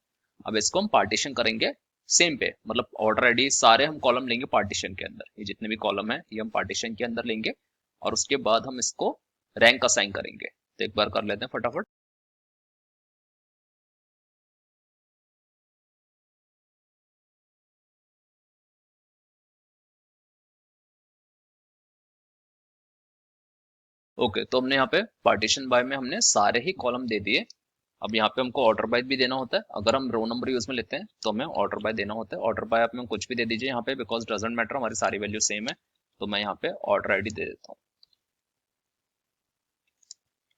अब इसको हम पार्टीशन करेंगे सेम पे, मतलब ऑर्डर आईडी सारे हम कॉलम लेंगे पार्टीशन के अंदर, ये जितने भी कॉलम है ये हम पार्टीशन के अंदर लेंगे, और उसके बाद हम इसको रैंक असाइन करेंगे। तो एक बार कर लेते हैं फटाफट। ओके, तो हमने यहाँ पे पार्टीशन बाय में हमने सारे ही कॉलम दे दिए, अब यहाँ पे हमको ऑर्डर बाय भी देना होता है। अगर हम रो नंबर यूज में लेते हैं तो हमें ऑर्डर बाय देना होता है। ऑर्डर बाय आप में कुछ भी दे दीजिए यहाँ पे, बिकॉज डजेंट मैटर, हमारी सारी वैल्यू सेम है। तो मैं यहाँ पे ऑर्डर आईडी दे देता हूँ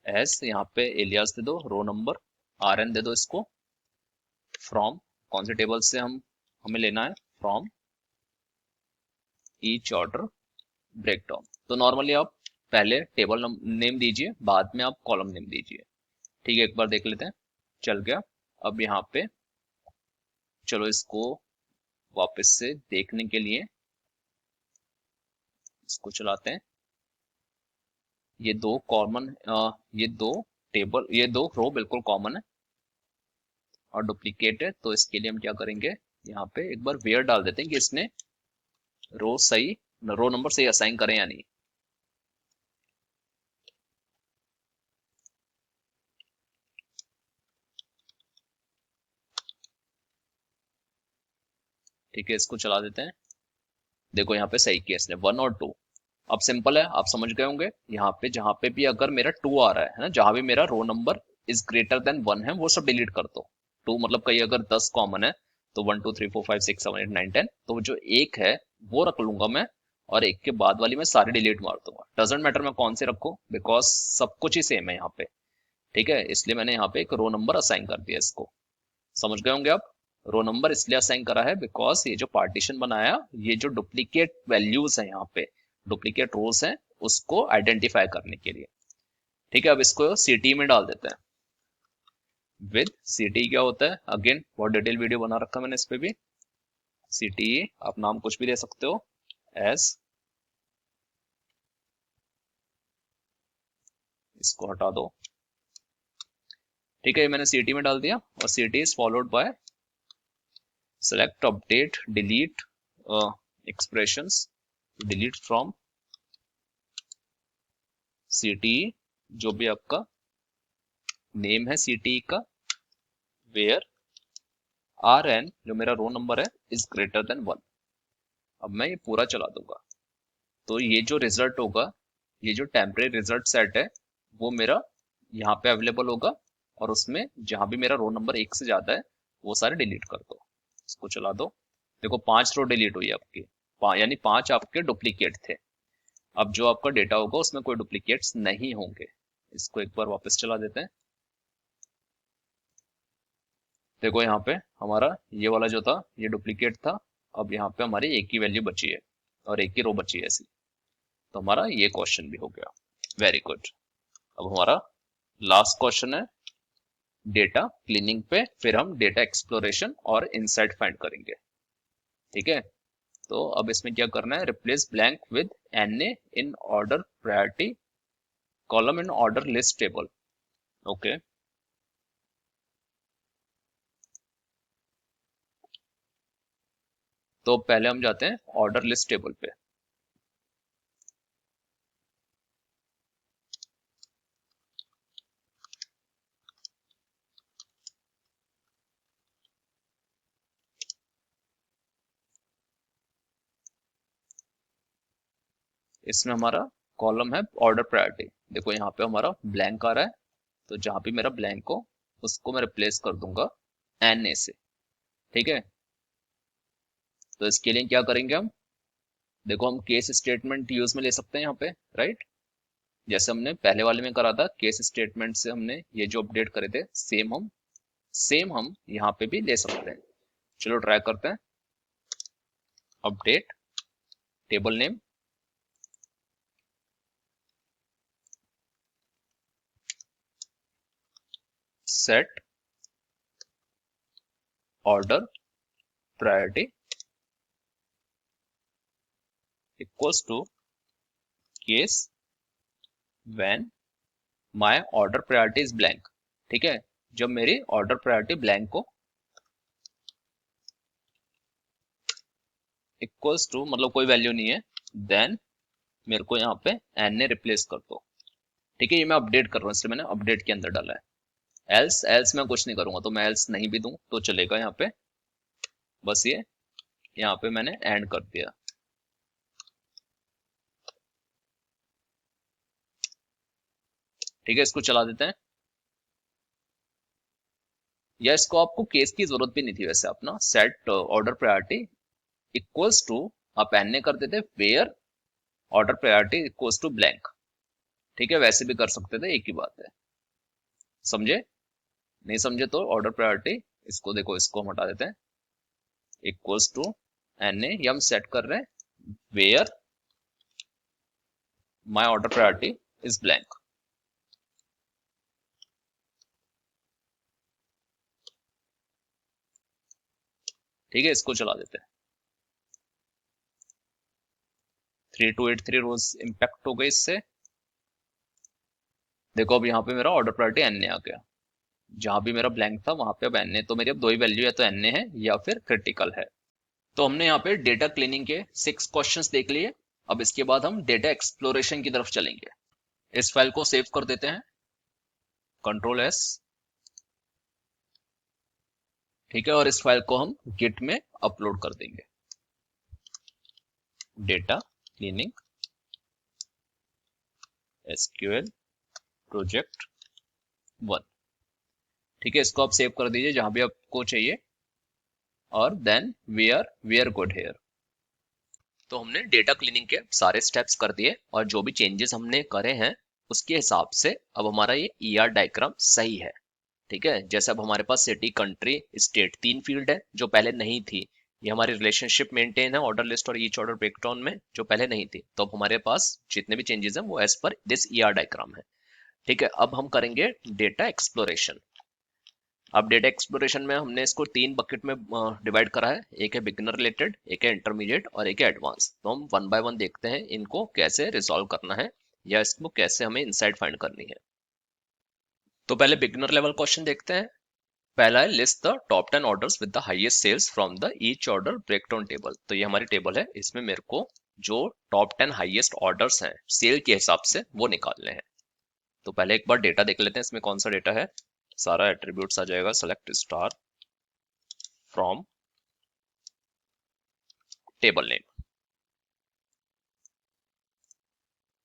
एस, यहाँ पे एलियास दे दो, रो नंबर आर एन दे दो इसको, फ्रॉम कौन से टेबल से हमें लेना है, फ्रॉम ईच ऑर्डर ब्रेकडाउन। तो नॉर्मली आप पहले टेबल नेम दीजिए, बाद में आप कॉलम नेम दीजिए। ठीक है, एक बार देख लेते हैं, चल गया। अब यहाँ पे चलो इसको वापस से देखने के लिए इसको चलाते हैं। ये दो कॉमन, ये दो टेबल, ये दो रो बिल्कुल कॉमन है और डुप्लीकेट है। तो इसके लिए हम क्या करेंगे, यहाँ पे एक बार वेयर डाल देते हैं कि इसने रो नंबर सही असाइन करें या नहीं। ठीक है, इसको चला देते हैं। देखो यहाँ पे सही किया इसने, 1 और 2। अब सिंपल है, आप समझ गए होंगे। यहाँ पे जहां पे भी अगर मेरा 2 आ रहा है ना, जहां भी मेरा row number is greater than 1 है, वो सब डिलीट कर दो। 2 मतलब कहीं अगर 10 कॉमन है तो 1 2 3 4 5 6 7 8 9 10, तो जो एक है वो रख लूंगा मैं, और एक के बाद वाली मैं सारी डिलीट मार दूंगा। डजेंट मैटर मैं कौन से रखूं, बिकॉज सब कुछ ही सेम है यहाँ पे। ठीक है, इसलिए मैंने यहाँ पे एक रो नंबर असाइन कर दिया इसको। समझ गए होंगे आप। रो नंबर इसलिए असाइन करा है बिकॉज ये जो पार्टीशन बनाया, ये जो डुप्लीकेट वैल्यूज है यहाँ पे, डुप्लीकेट रोज है, उसको आइडेंटिफाई करने के लिए। ठीक है, अब इसको सीटी में डाल देते हैं। विद सीटी क्या होता है, अगेन बहुत डिटेल वीडियो बना रखा मैंने इस पे भी। सीटी आप नाम कुछ भी दे सकते हो, एस, इसको हटा दो। ठीक है, ये मैंने सीटी में डाल दिया, और सीटी is followed by select update delete expressions, delete from सीटी, जो भी आपका नेम है सीटी का, वेयर आर एन, जो मेरा रो नंबर है, इज ग्रेटर देन 1। अब मैं ये पूरा चला दूंगा, तो ये जो रिजल्ट होगा, ये जो टेम्परेरी रिजल्ट सेट है, वो मेरा यहाँ पे अवेलेबल होगा, और उसमें जहां भी मेरा रो नंबर 1 से ज्यादा है वो सारे डिलीट कर दो। इसको चला दो। देखो 5 रो डिलीट हुई आपकी, यानी 5 आपके डुप्लीकेट थे। अब जो आपका डेटा होगा उसमें कोई डुप्लीकेट्स नहीं होंगे। इसको एक बार वापस चला देते हैं। देखो यहाँ पे हमारा ये वाला जो था ये डुप्लीकेट था। अब यहाँ पे हमारी एक ही वैल्यू बची है और एक ही रो बची है ऐसी। तो हमारा ये क्वेश्चन भी हो गया। Very good. अब हमारा लास्ट क्वेश्चन है डेटा क्लीनिंग पे, फिर हम डेटा एक्सप्लोरेशन और इनसाइट फाइंड करेंगे। ठीक है, तो अब इसमें क्या करना है, replace blank with N in order priority column in order list table. Okay, तो पहले हम जाते हैं ऑर्डर लिस्ट टेबल पे। इसमें हमारा कॉलम है ऑर्डर प्रायोरिटी। देखो यहाँ पे हमारा ब्लैंक आ रहा है, तो जहां भी मेरा ब्लैंक हो उसको मैं रिप्लेस कर दूंगा एन ए से। ठीक है, तो इसके लिए क्या करेंगे हम, देखो हम केस स्टेटमेंट यूज में ले सकते हैं यहाँ पे, राइट। जैसे हमने पहले वाले में करा था, केस स्टेटमेंट से हमने ये जो अपडेट करे थे, सेम हम यहाँ पे भी ले सकते हैं। चलो ट्राई करते हैं। Update table name, set order priority equals to case when my order priority is blank. ठीक है, जब मेरी ऑर्डर प्रायोरिटी ब्लैंक हो, इक्वल्स टू मतलब कोई वैल्यू नहीं है, देन मेरे को यहाँ पे एन ने रिप्लेस कर दो। ठीक है, ये मैं अपडेट कर रहा हूँ इसलिए मैंने अपडेट के अंदर डाला है। एल्स एल्स मैं कुछ नहीं करूंगा, तो मैं एल्स नहीं भी दूं तो चलेगा यहाँ पे। बस ये यहाँ पे मैंने एंड कर दिया। ठीक है, इसको चला देते हैं। या इसको आपको केस की जरूरत भी नहीं थी वैसे, अपना set order priority equals to आप एन ए कर देते where order priority equals to blank. ठीक है, वैसे भी कर सकते थे, एक ही बात है। समझे? नहीं समझे तो ऑर्डर प्रायोरिटी, इसको देखो, इसको हम हटा देते हैं, इक्वल्स टू एन ए, ये हम सेट कर रहे हैं where my order priority is blank. ठीक है, इसको चला देते हैं। 3283 रोज इंपैक्ट हो गई इससे। देखो अब यहाँ पे मेरा ऑर्डर प्रायोरिटी एन ए आ गया, जहां भी मेरा ब्लैंक था वहां पे अब एन ए, तो मेरी अब दो ही वैल्यू है, तो एन ए है या फिर क्रिटिकल है। तो हमने यहाँ पे डेटा क्लीनिंग के 6 क्वेश्चंस देख लिए। अब इसके बाद हम डेटा एक्सप्लोरेशन की तरफ चलेंगे। इस फाइल को सेव कर देते हैं, कंट्रोल एस। ठीक है, और इस फाइल को हम गिट में अपलोड कर देंगे, डेटा क्लीनिंग एसक्यूएल प्रोजेक्ट 1। ठीक है, इसको आप सेव कर दीजिए जहां भी आपको चाहिए, और then we are good here. तो हमने डेटा क्लीनिंग के सारे स्टेप्स कर दिए, और जो भी चेंजेस हमने करे हैं उसके हिसाब से अब हमारा ये ईआर डायग्राम सही है। ठीक है, जैसे अब हमारे पास सिटी, कंट्री, स्टेट 3 फील्ड है जो पहले नहीं थी। ये हमारी रिलेशनशिप मेंटेन है ऑर्डर लिस्ट और ईच ऑर्डर ब्रेकडाउन में, जो पहले नहीं थी। तो अब हमारे पास जितने भी चेंजेस हैं वो as per this ER diagram है। ठीक है, अब हम करेंगे डेटा एक्सप्लोरेशन। अब डेटा एक्सप्लोरेशन में हमने इसको 3 बकेट में डिवाइड करा है, एक है बिगिनर रिलेटेड, एक है इंटरमीडिएट और एक है एडवांस। तो हम 1 बाय 1 देखते हैं इनको कैसे रिजॉल्व करना है, या इसको कैसे हमें इनसाइट फाइंड करनी है। तो पहले बिगिनर लेवल क्वेश्चन देखते हैं। पहला है list the top 10 orders with the highest sales from the each order breakdown table. तो ये हमारी टेबल है, इसमें मेरे को जो टॉप 10 हाईएस्ट ऑर्डर्स हैं सेल के हिसाब से वो निकालने हैं। तो पहले एक बार डेटा देख लेते हैं, इसमें कौन सा डेटा है। सारा एट्रीब्यूट्स आ जाएगा, select star from table name.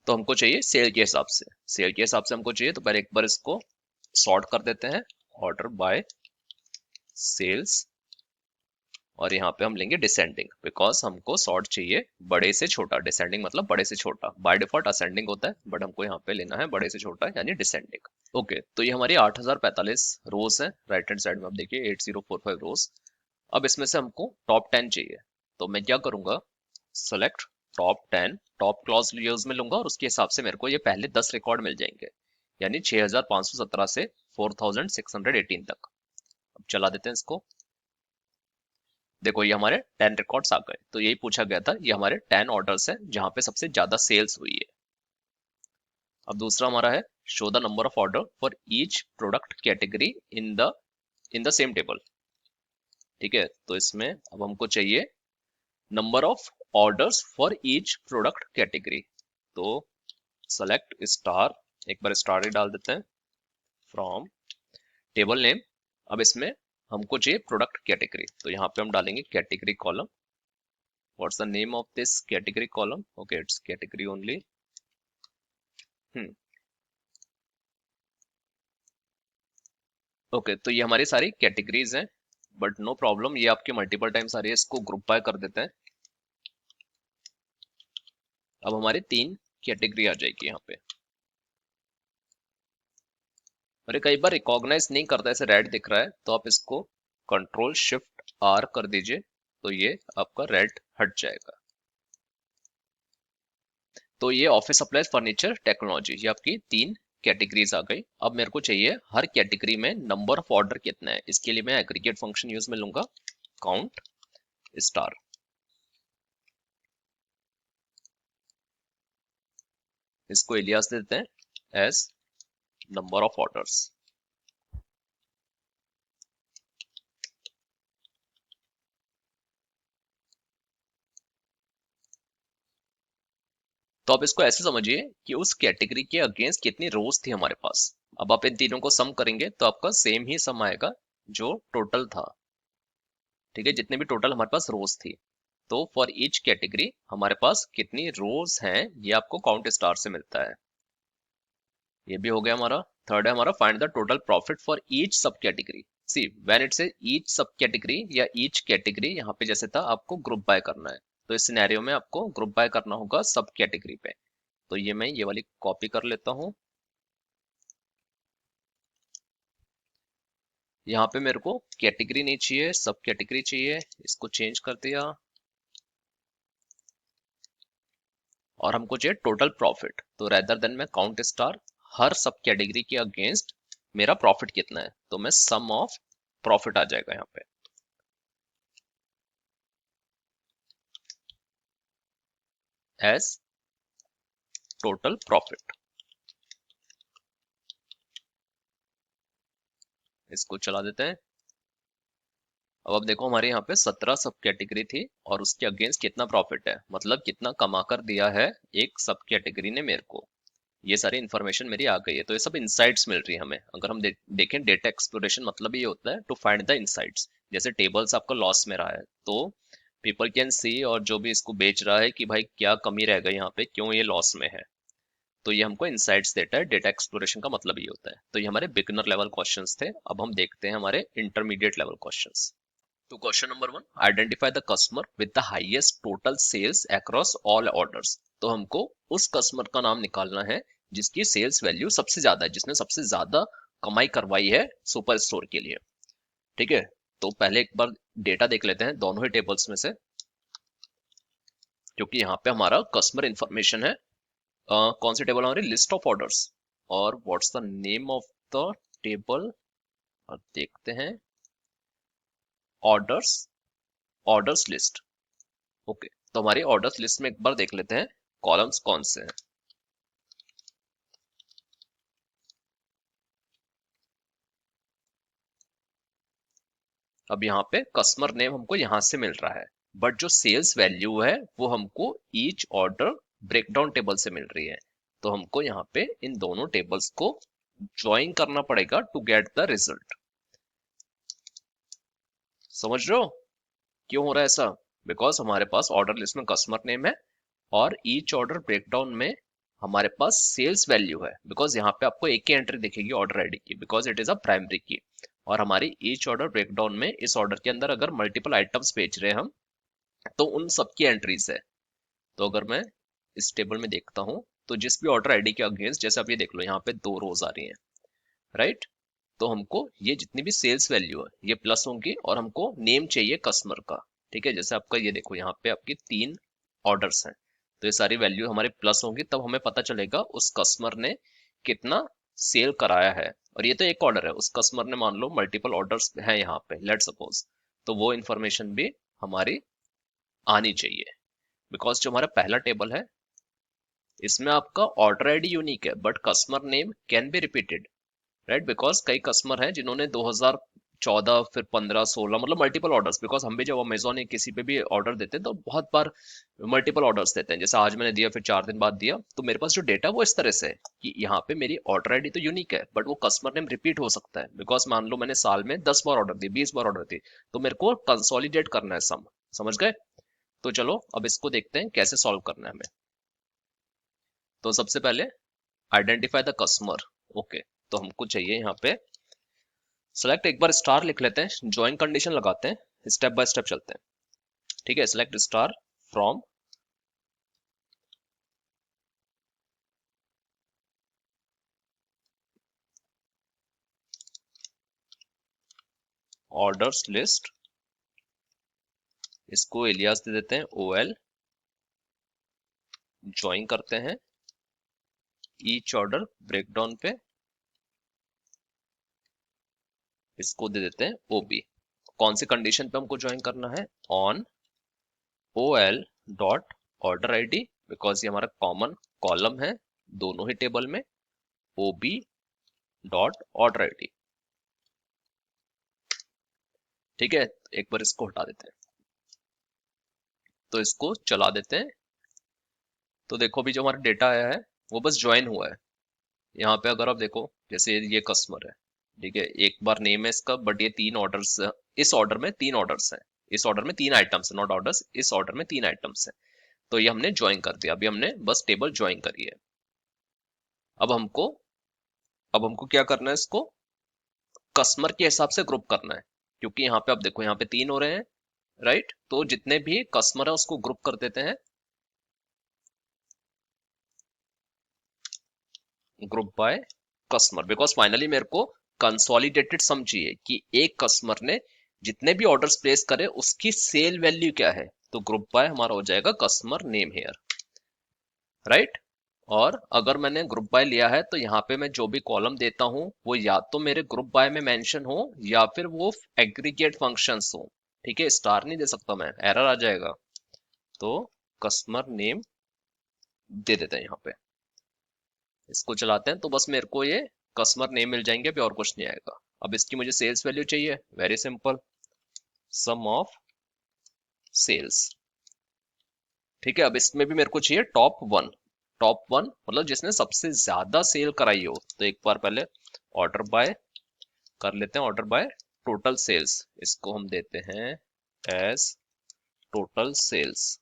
तो हमको चाहिए सेल के हिसाब से, सेल के हिसाब से हमको चाहिए। तो पहले एक बार इसको सॉर्ट कर देते हैं, ऑर्डर बाय सेल्स, और यहाँ पे हम लेंगे डिसेंडिंग, बिकॉज हमको सॉर्ट चाहिए बड़े से छोटा। डिसेंडिंग मतलब बड़े से छोटा, बाय डिफॉल्ट असेंडिंग होता है, बट हमको यहाँ पे लेना है बड़े से छोटा यानी डिसेंडिंग। ओके, तो ये हमारी 8045 रोज है। राइट हैंड साइड में आप देखिए 8045 रोज। अब इसमें से हमको टॉप 10 चाहिए, तो मैं क्या करूंगा, select top 10, top clause use में लूंगा, और उसके हिसाब से मेरे को ये पहले 10 रिकॉर्ड मिल जाएंगे, यानी 6517 से 4618 तक। अब चला देते हैं इसको। देखो ये हमारे 10 रिकॉर्ड्स आ गए। तो यही पूछा गया था, ये हमारे 10 ऑर्डर्स हैं जहां पे सबसे ज्यादा सेल्स हुई है। अब दूसरा हमारा है show the number of order for each product category in the same table. ठीक है, तो इसमें अब हमको चाहिए number of orders for each product category. तो सेलेक्ट स्टार, एक बार स्टार ही डाल देते हैं, फ्रॉम टेबल नेम। अब इसमें हमको चाहिए प्रोडक्ट कैटेगरी, तो यहाँ पे हम डालेंगे category column. What's the name of this category column? Okay, it's category only. Okay, तो ये हमारी सारी कैटेगरीज हैं, बट नो प्रॉब्लम, ये आपके मल्टीपल टाइम्स आ रही है, इसको ग्रुप बाय कर देते हैं। अब हमारी 3 कैटेगरी आ जाएगी यहाँ पे। अरे कई बार रिकॉग्नाइज नहीं करता, ऐसे रेड दिख रहा है, तो आप इसको कंट्रोल शिफ्ट आर कर दीजिए, तो ये आपका रेड हट जाएगा। तो ये ऑफिस सप्लाईज, फर्नीचर, टेक्नोलॉजी, ये आपकी 3 कैटेगरीज आ गई। अब मेरे को चाहिए हर कैटेगरी में नंबर ऑफ ऑर्डर कितना है। इसके लिए मैं एग्रीगेट फंक्शन यूज में लूंगा, काउंट स्टार। इसको एलियास देते हैं एज नंबर ऑफ ऑर्डर्स। तो आप इसको ऐसे समझिए कि उस कैटेगरी के अगेंस्ट कितनी रोज थी हमारे पास। अब आप इन तीनों को सम करेंगे तो आपका सेम ही सम आएगा जो टोटल था। ठीक है, जितने भी टोटल हमारे पास रोज थी। तो फॉर ईच कैटेगरी हमारे पास कितनी रोज हैं ये आपको काउंट स्टार से मिलता है। ये भी हो गया हमारा। थर्ड है हमारा find the total profit for each सब कैटेगरी। सी व्हेन इट से ईच सब कैटेगरी या ईच कैटेगरी, यहाँ पे जैसे था आपको ग्रुप बाय करना है, तो इस सिनेरियो में आपको ग्रुप बाय करना होगा सब कैटेगरी पे। तो ये मैं ये वाली कॉपी कर लेता हूँ। यहाँ पे मेरे को कैटेगरी नहीं चाहिए, सब कैटेगरी चाहिए, इसको चेंज कर दिया। और हमको चाहिए टोटल प्रॉफिट, तो रेदर देन मैं काउंट स्टार हर सब कैटेगरी के अगेंस्ट मेरा प्रॉफिट कितना है, तो मैं सम ऑफ प्रॉफिट आ जाएगा यहाँ पे एज टोटल प्रॉफिट। इसको चला देते हैं। अब देखो हमारे यहाँ पे 17 सब कैटेगरी थी और उसके अगेंस्ट कितना प्रॉफिट है, मतलब कितना कमा कर दिया है एक सब कैटेगरी ने मेरे को। ये सारी इन्फॉर्मेशन मेरी आ गई है, तो ये सब इनसाइट्स मिल रही है हमें। अगर हम देखें डेटा एक्सप्लोरेशन मतलब ये होता है टू फाइंड द इनसाइट्स। जैसे टेबल्स आपका लॉस में रहा है तो पीपल कैन सी, और जो भी इसको बेच रहा है, कि भाई क्या कमी रह गई यहाँ पे, क्यों ये लॉस में है। तो ये हमको इनसाइट्स देता है। डेटा एक्सप्लोरेशन का मतलब ये होता है। तो ये हमारे बिगिनर लेवल क्वेश्चंस थे। अब हम देखते हैं हमारे इंटरमीडिएट लेवल क्वेश्चंस। तो question number 1, identify the customer with the highest total sales across all orders. तो हमको उस कस्टमर का नाम निकालना है जिसकी सेल्स वैल्यू सबसे ज्यादा है, जिसने सबसे ज्यादा कमाई करवाई है सुपर स्टोर के लिए। ठीक है, तो पहले एक बार डेटा देख लेते हैं दोनों ही टेबल्स में से, क्योंकि यहाँ पे हमारा कस्टमर इंफॉर्मेशन है। कौन सी टेबल हमारी, लिस्ट ऑफ ऑर्डर्स। और what's the name of the table, और देखते हैं ऑर्डर्स, ऑर्डर्स लिस्ट। ओके, तो हमारी ऑर्डर्स लिस्ट में एक बार देख लेते हैं कॉलम्स कौन से हैं। अब यहाँ पे कस्टमर नेम हमको यहाँ से मिल रहा है, बट जो सेल्स वैल्यू है वो हमको ईच ऑर्डर ब्रेकडाउन टेबल से मिल रही है। तो हमको यहाँ पे इन दोनों टेबल्स को ज्वाइन करना पड़ेगा टू गेट द रिजल्ट। समझ रहे हो क्यों हो रहा है ऐसा? बिकॉज हमारे पास ऑर्डर लिस्ट में कस्टमर नेम है और ईच ऑर्डर ब्रेकडाउन में हमारे पास सेल्स वैल्यू है। बिकॉज यहाँ पे आपको एक ही एंट्री दिखेगी ऑर्डर आईडी की, because it is a primary की। और हमारी ईच ऑर्डर ब्रेकडाउन में इस ऑर्डर के अंदर अगर मल्टीपल आइटम्स बेच रहे हैं हम, तो उन सबकी एंट्रीज है। तो अगर मैं इस टेबल में देखता हूँ, तो जिस भी ऑर्डर आईडी के अगेंस्ट, जैसे आप ये देख लो यहाँ पे 2 रोज आ रही हैं, राइट। तो हमको ये जितनी भी सेल्स वैल्यू है ये प्लस होंगी, और हमको नेम चाहिए कस्टमर का। ठीक है, जैसे आपका ये देखो यहाँ पे आपकी 3 ऑर्डर्स हैं, तो ये सारी वैल्यू हमारी प्लस होंगी, तब हमें पता चलेगा उस कस्टमर ने कितना सेल कराया है। और ये तो एक ऑर्डर है, उस कस्टमर ने मान लो मल्टीपल ऑर्डर्स हैं यहाँ पे, लेट सपोज, तो वो इन्फॉर्मेशन भी हमारी आनी चाहिए। बिकॉज जो हमारा पहला टेबल है इसमें आपका ऑर्डर आईडी यूनिक है, but customer name can be repeated, right. Because कई कस्टमर हैं जिन्होंने 2014 फिर 15 16 मतलब मल्टीपल ऑर्डर्स। बिकॉज हम भी जब अमेजोन या किसी पे भी ऑर्डर देते हैं तो बहुत बार मल्टीपल ऑर्डर्स देते हैं, जैसे आज मैंने दिया फिर 4 दिन बाद दिया, तो मेरे पास जो डेटा वो इस तरह से है कि यहाँ पे मेरी ऑर्डर आईडी तो यूनिक है, बट वो कस्टमर नेम रिपीट हो सकता है। बिकॉज मान लो मैंने साल में 10 बार ऑर्डर दी, 20 बार ऑर्डर दी, तो मेरे को कंसोलिडेट करना है सम। समझ गए? तो चलो अब इसको देखते हैं कैसे सॉल्व करना है हमें। तो सबसे पहले आइडेंटिफाई द कस्टमर। ओके, तो हमको चाहिए यहाँ पे सेलेक्ट, एक बार स्टार लिख लेते हैं, ज्वाइन कंडीशन लगाते हैं, स्टेप बाय स्टेप चलते हैं। ठीक है, select star from orders list, इसको एलियास दे देते हैं OL, ज्वाइन करते हैं ईच ऑर्डर ब्रेकडाउन पे, इसको दे देते हैं OB। कौन सी कंडीशन पे हमको ज्वाइन करना है? On OL dot order ID, because ये हमारा कॉमन कॉलम है दोनों ही टेबल में, OB डॉट ऑर्डर आईडी। ठीक है, एक बार इसको हटा देते हैं, तो इसको चला देते हैं। तो देखो अभी जो हमारा डेटा आया है वो बस ज्वाइन हुआ है। यहाँ पे अगर आप देखो, जैसे ये कस्टमर है, ठीक है, एक बार नेम है इसका, बट ये 3 ऑर्डर्स, इस ऑर्डर में 3 ऑर्डर्स हैं, इस ऑर्डर में 3 आइटम्स है, नॉट ऑर्डर्स, इस ऑर्डर में 3 आइटम्स है। तो ये हमने ज्वाइन कर दिया, अभी हमने बस टेबल ज्वाइन करी है। अब हमको क्या करना है, इसको कस्टमर के हिसाब से ग्रुप करना है, क्योंकि यहाँ पे आप देखो यहाँ पे 3 हो रहे हैं, राइट। तो जितने भी कस्टमर है उसको ग्रुप कर देते हैं, group by customer, because finally मेरे को कंसोलिडेटेड सम चाहिए कि एक कस्टमर ने जितने भी ऑर्डर्स प्लेस करे उसकी सेल वैल्यू क्या है। तो ग्रुप बाय हमारा हो जाएगा कस्टमर नेम हेयर, राइट। और अगर मैंने ग्रुप बाय लिया है तो यहाँ पे मैं जो भी कॉलम देता हूँ वो या तो मेरे ग्रुप बाय में मेंशन हो या फिर वो एग्रीगेट फंक्शंस हो। ठीक है, स्टार नहीं दे सकता मैं, एरर आ जाएगा। तो कस्टमर नेम दे देते हैं यहाँ पे, इसको चलाते हैं तो बस मेरे को ये कस्टमर नेम मिल जाएंगे, अभी और कुछ नहीं आएगा। अब इसकी मुझे सेल्स वैल्यू चाहिए, very simple, sum of sales. ठीक है, अब इसमें भी मेरे को चाहिए टॉप वन। टॉप वन मतलब जिसने सबसे ज्यादा सेल कराई हो। तो एक बार पहले ऑर्डर बाय कर लेते हैं, ऑर्डर बाय टोटल सेल्स, इसको हम देते हैं एज टोटल सेल्स।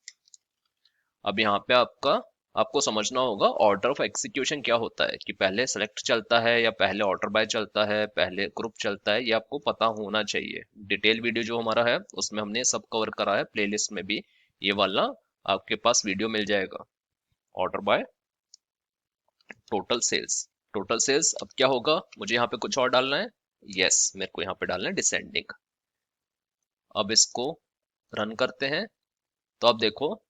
अब यहाँ पे आपको समझना होगा ऑर्डर ऑफ एग्जीक्यूशन क्या होता है, कि पहले सेलेक्ट चलता है या पहले ऑर्डर बाय चलता है, पहले ग्रुप चलता है, ये आपको पता होना चाहिए। डिटेल वीडियो जो हमारा है उसमें हमने सब कवर करा है, प्लेलिस्ट में भी ये वाला आपके पास वीडियो मिल जाएगा। Order by total sales, total sales. अब क्या होगा, मुझे यहाँ पे कुछ और डालना है, यस मेरे को यहाँ पे डालना है डिसेंडिंग। अब इसको रन करते हैं तो अब देखो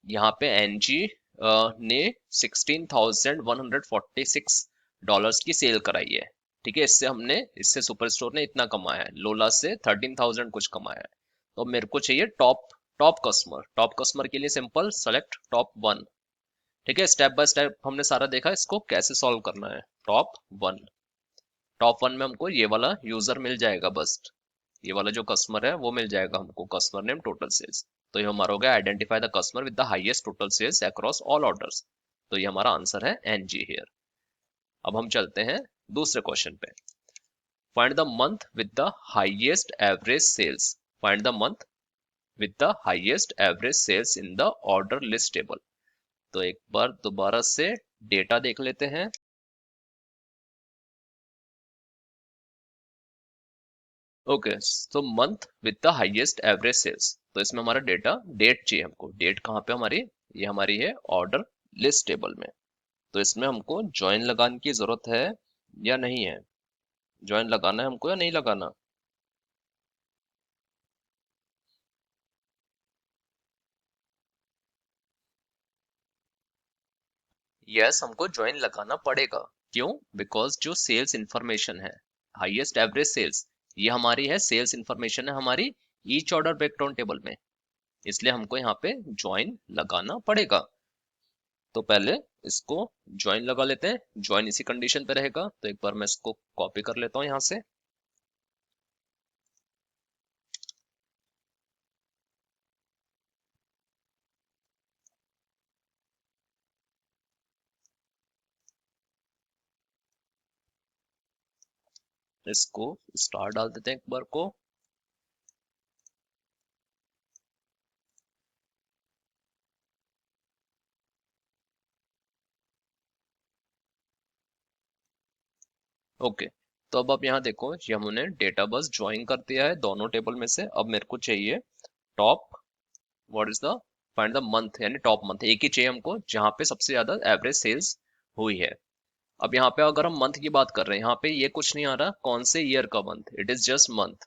यहाँ पे एनजी ने $16,146 की सेल कराई है। ठीक है, इससे सुपरस्टोर ने इतना कमाया है, लोला से 13,000 कुछ कमाया है। तो मेरे को चाहिए top top customer. Top customer के लिए सिंपल सेलेक्ट टॉप वन। ठीक है, स्टेप बाय स्टेप हमने सारा देखा इसको कैसे सॉल्व करना है। टॉप वन, टॉप वन में हमको ये वाला यूजर मिल जाएगा, बस ये वाला जो कस्टमर है वो मिल जाएगा हमको, कस्टमर नेम टोटल सेल्स। तो ये हमारा हो गया identify the customer with the highest total sales across all orders. तो ये हमारा आंसर है एनजी हियर। अब हम चलते हैं दूसरे क्वेश्चन पे। Find the month with the highest average sales, find the month with the highest average sales in the order list table. तो एक बार दोबारा से डेटा देख लेते हैं। ओके, तो month with the highest average sales, तो इसमें हमारा डेट चाहिए हमको। डेट कहाँ पे हमारी, ये हमारी है ऑर्डर लिस्ट टेबल में। तो इसमें हमको ज्वाइन लगाने की जरूरत है या नहीं है, ज्वाइन लगाना है हमको या नहीं लगाना। यस, हमको ज्वाइन लगाना पड़ेगा। क्यों, बिकॉज जो सेल्स इंफॉर्मेशन है, हाईएस्ट एवरेज सेल्स, ये हमारी है सेल्स इंफॉर्मेशन है हमारी ईच ऑर्डर ब्रेकडाउन टेबल में, इसलिए हमको यहाँ पे ज्वाइन लगाना पड़ेगा। तो पहले इसको ज्वाइन लगा लेते हैं, ज्वाइन इसी कंडीशन पे रहेगा। तो एक बार मैं इसको कॉपी कर लेता हूँ यहाँ से। इसको स्टार डाल देते हैं एक बार को। ओके, तो अब आप यहाँ देखो, ये हमने डेटा बस ज्वाइन कर दिया है दोनों टेबल में से। अब मेरे को चाहिए top, what is the, find the month, यानी टॉप मंथ एक ही चाहिए हमको जहाँ पे सबसे ज्यादा एवरेज सेल्स हुई है। अब यहाँ पे अगर हम मंथ की बात कर रहे हैं, यहाँ पे ये कुछ नहीं आ रहा कौन से ईयर का month, it is just month.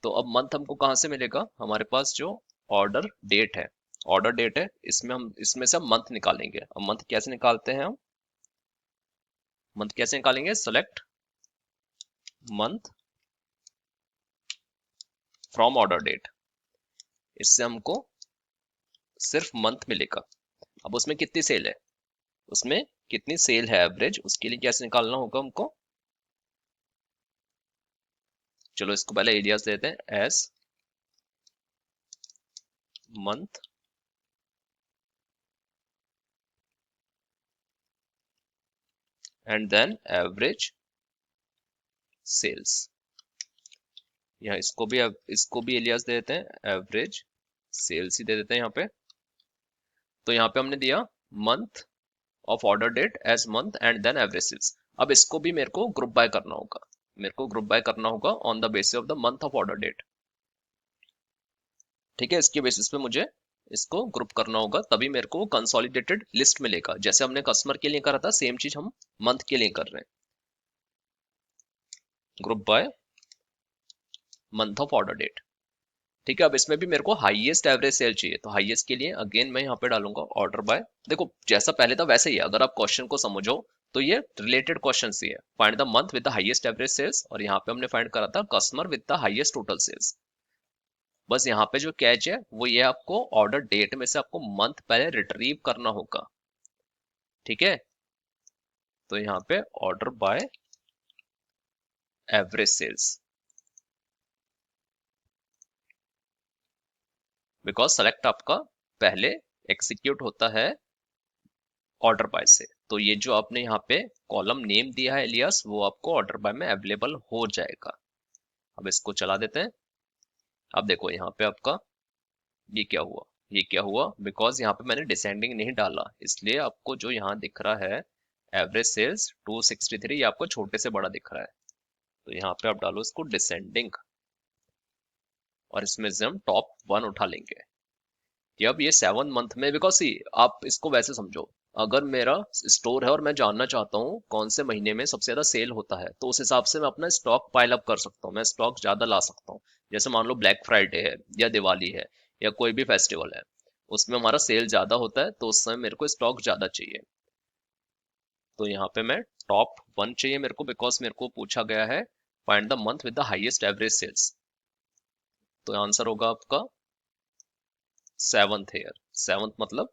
तो अब मंथ हमको कहाँ से मिलेगा, हमारे पास जो ऑर्डर डेट है, ऑर्डर डेट है, इसमें से हम मंथ निकालेंगे। अब मंथ कैसे निकालते हैं हम, मंथ कैसे निकालेंगे, select month from order date, इससे हमको सिर्फ मंथ मिलेगा। अब उसमें कितनी सेल है, उसमें कितनी सेल है एवरेज, उसके लिए कैसे निकालना होगा हमको। चलो इसको पहले एरियाज देते हैं, as month and then average sales. यहाँ इसको भी एलियास दे देते हैं, एवरेज सेल्स ही दे देते हैं यहाँ पे। तो यहाँ पे हमने दिया month of order date as month and then average sales. अब इसको भी मेरे को ग्रुप बाय करना होगा। मेरे को ग्रुप बाय करना होगा on the basis of the month of order date. ठीक है, इसके बेसिस पे मुझे इसको ग्रुप करना होगा, तभी मेरे को वो कंसोलिडेटेड लिस्ट मिलेगा। जैसे हमने कस्टमर के लिए करा था, सेम चीज हम मंथ के लिए कर रहे हैं। Group by month of order date. ठीक है, अब इसमें भी मेरे को हाईएस्ट एवरेज सेल चाहिए, तो हाईएस्ट के लिए अगेन मैं यहाँ पे डालूंगा ऑर्डर बाय। देखो जैसा पहले था वैसे ही है, अगर आप क्वेश्चन को समझो तो ये रिलेटेड क्वेश्चन ही है। Find the month with the highest average sales, और यहाँ पे हमने फाइंड करा था customer with the highest total sales. बस यहाँ पे जो कैच है वो ये, आपको ऑर्डर डेट में से आपको मंथ पहले रिट्रीव करना होगा। ठीक है, तो यहाँ पे order by average sales, because select आपका पहले एक्सिक्यूट होता है ऑर्डर बाय से। तो ये जो आपने यहाँ पे कॉलम नेम दिया है एलियास, वो आपको ऑर्डर बाय में अवेलेबल हो जाएगा। अब इसको चला देते हैं। अब देखो यहाँ पे आपका ये क्या हुआ, ये क्या हुआ, बिकॉज यहाँ पे मैंने डिसेंडिंग नहीं डाला, इसलिए आपको जो यहाँ दिख रहा है एवरेज सेल्स 263, ये आपको छोटे से बड़ा दिख रहा है। तो यहाँ पे आप डालो इसको डिसेंडिंग, और इसमें से हम टॉप 1 उठा लेंगे। कि अब ये 7 मंथ में, बिकॉज सी आप इसको वैसे समझो, अगर मेरा स्टोर है और मैं जानना चाहता हूँ कौन से महीने में सबसे ज्यादा सेल होता है, तो उस हिसाब से मैं अपना स्टॉक पाइल अप कर सकता हूँ, मैं स्टॉक ज्यादा ला सकता हूँ। जैसे मान लो ब्लैक फ्राइडे है या दिवाली है या कोई भी फेस्टिवल है, उसमें हमारा सेल ज्यादा होता है, तो उस समय मेरे को स्टॉक ज्यादा चाहिए। तो यहाँ पे मैं टॉप 1 चाहिए मेरे को, बिकॉज मेरे को पूछा गया है find the month with the highest average sales. तो आंसर होगा आपका 7th ईयर, 7th मतलब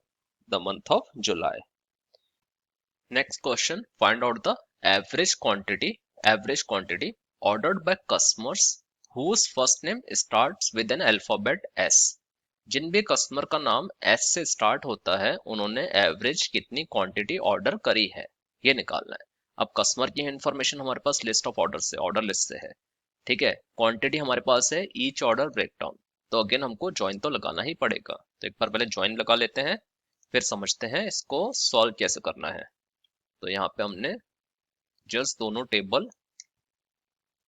the month of July. Next question, find out the average quantity, average quantity ordered by customers whose first name starts with an alphabet S. जिन भी customer का नाम S से start होता है, उन्होंने एवरेज कितनी क्वांटिटी ऑर्डर करी है, ये निकालना है। अब कस्टमर की इंफॉर्मेशन हमारे पास लिस्ट ऑफ ऑर्डर से, ऑर्डर लिस्ट से है। ठीक है, क्वांटिटी हमारे पास है ईच ऑर्डर ब्रेकडाउन, तो अगेन हमको ज्वाइन तो लगाना ही पड़ेगा। तो एक बार पहले ज्वाइन लगा लेते हैं, फिर समझते हैं इसको सॉल्व कैसे करना है। तो यहाँ पे हमने जस्ट दोनों टेबल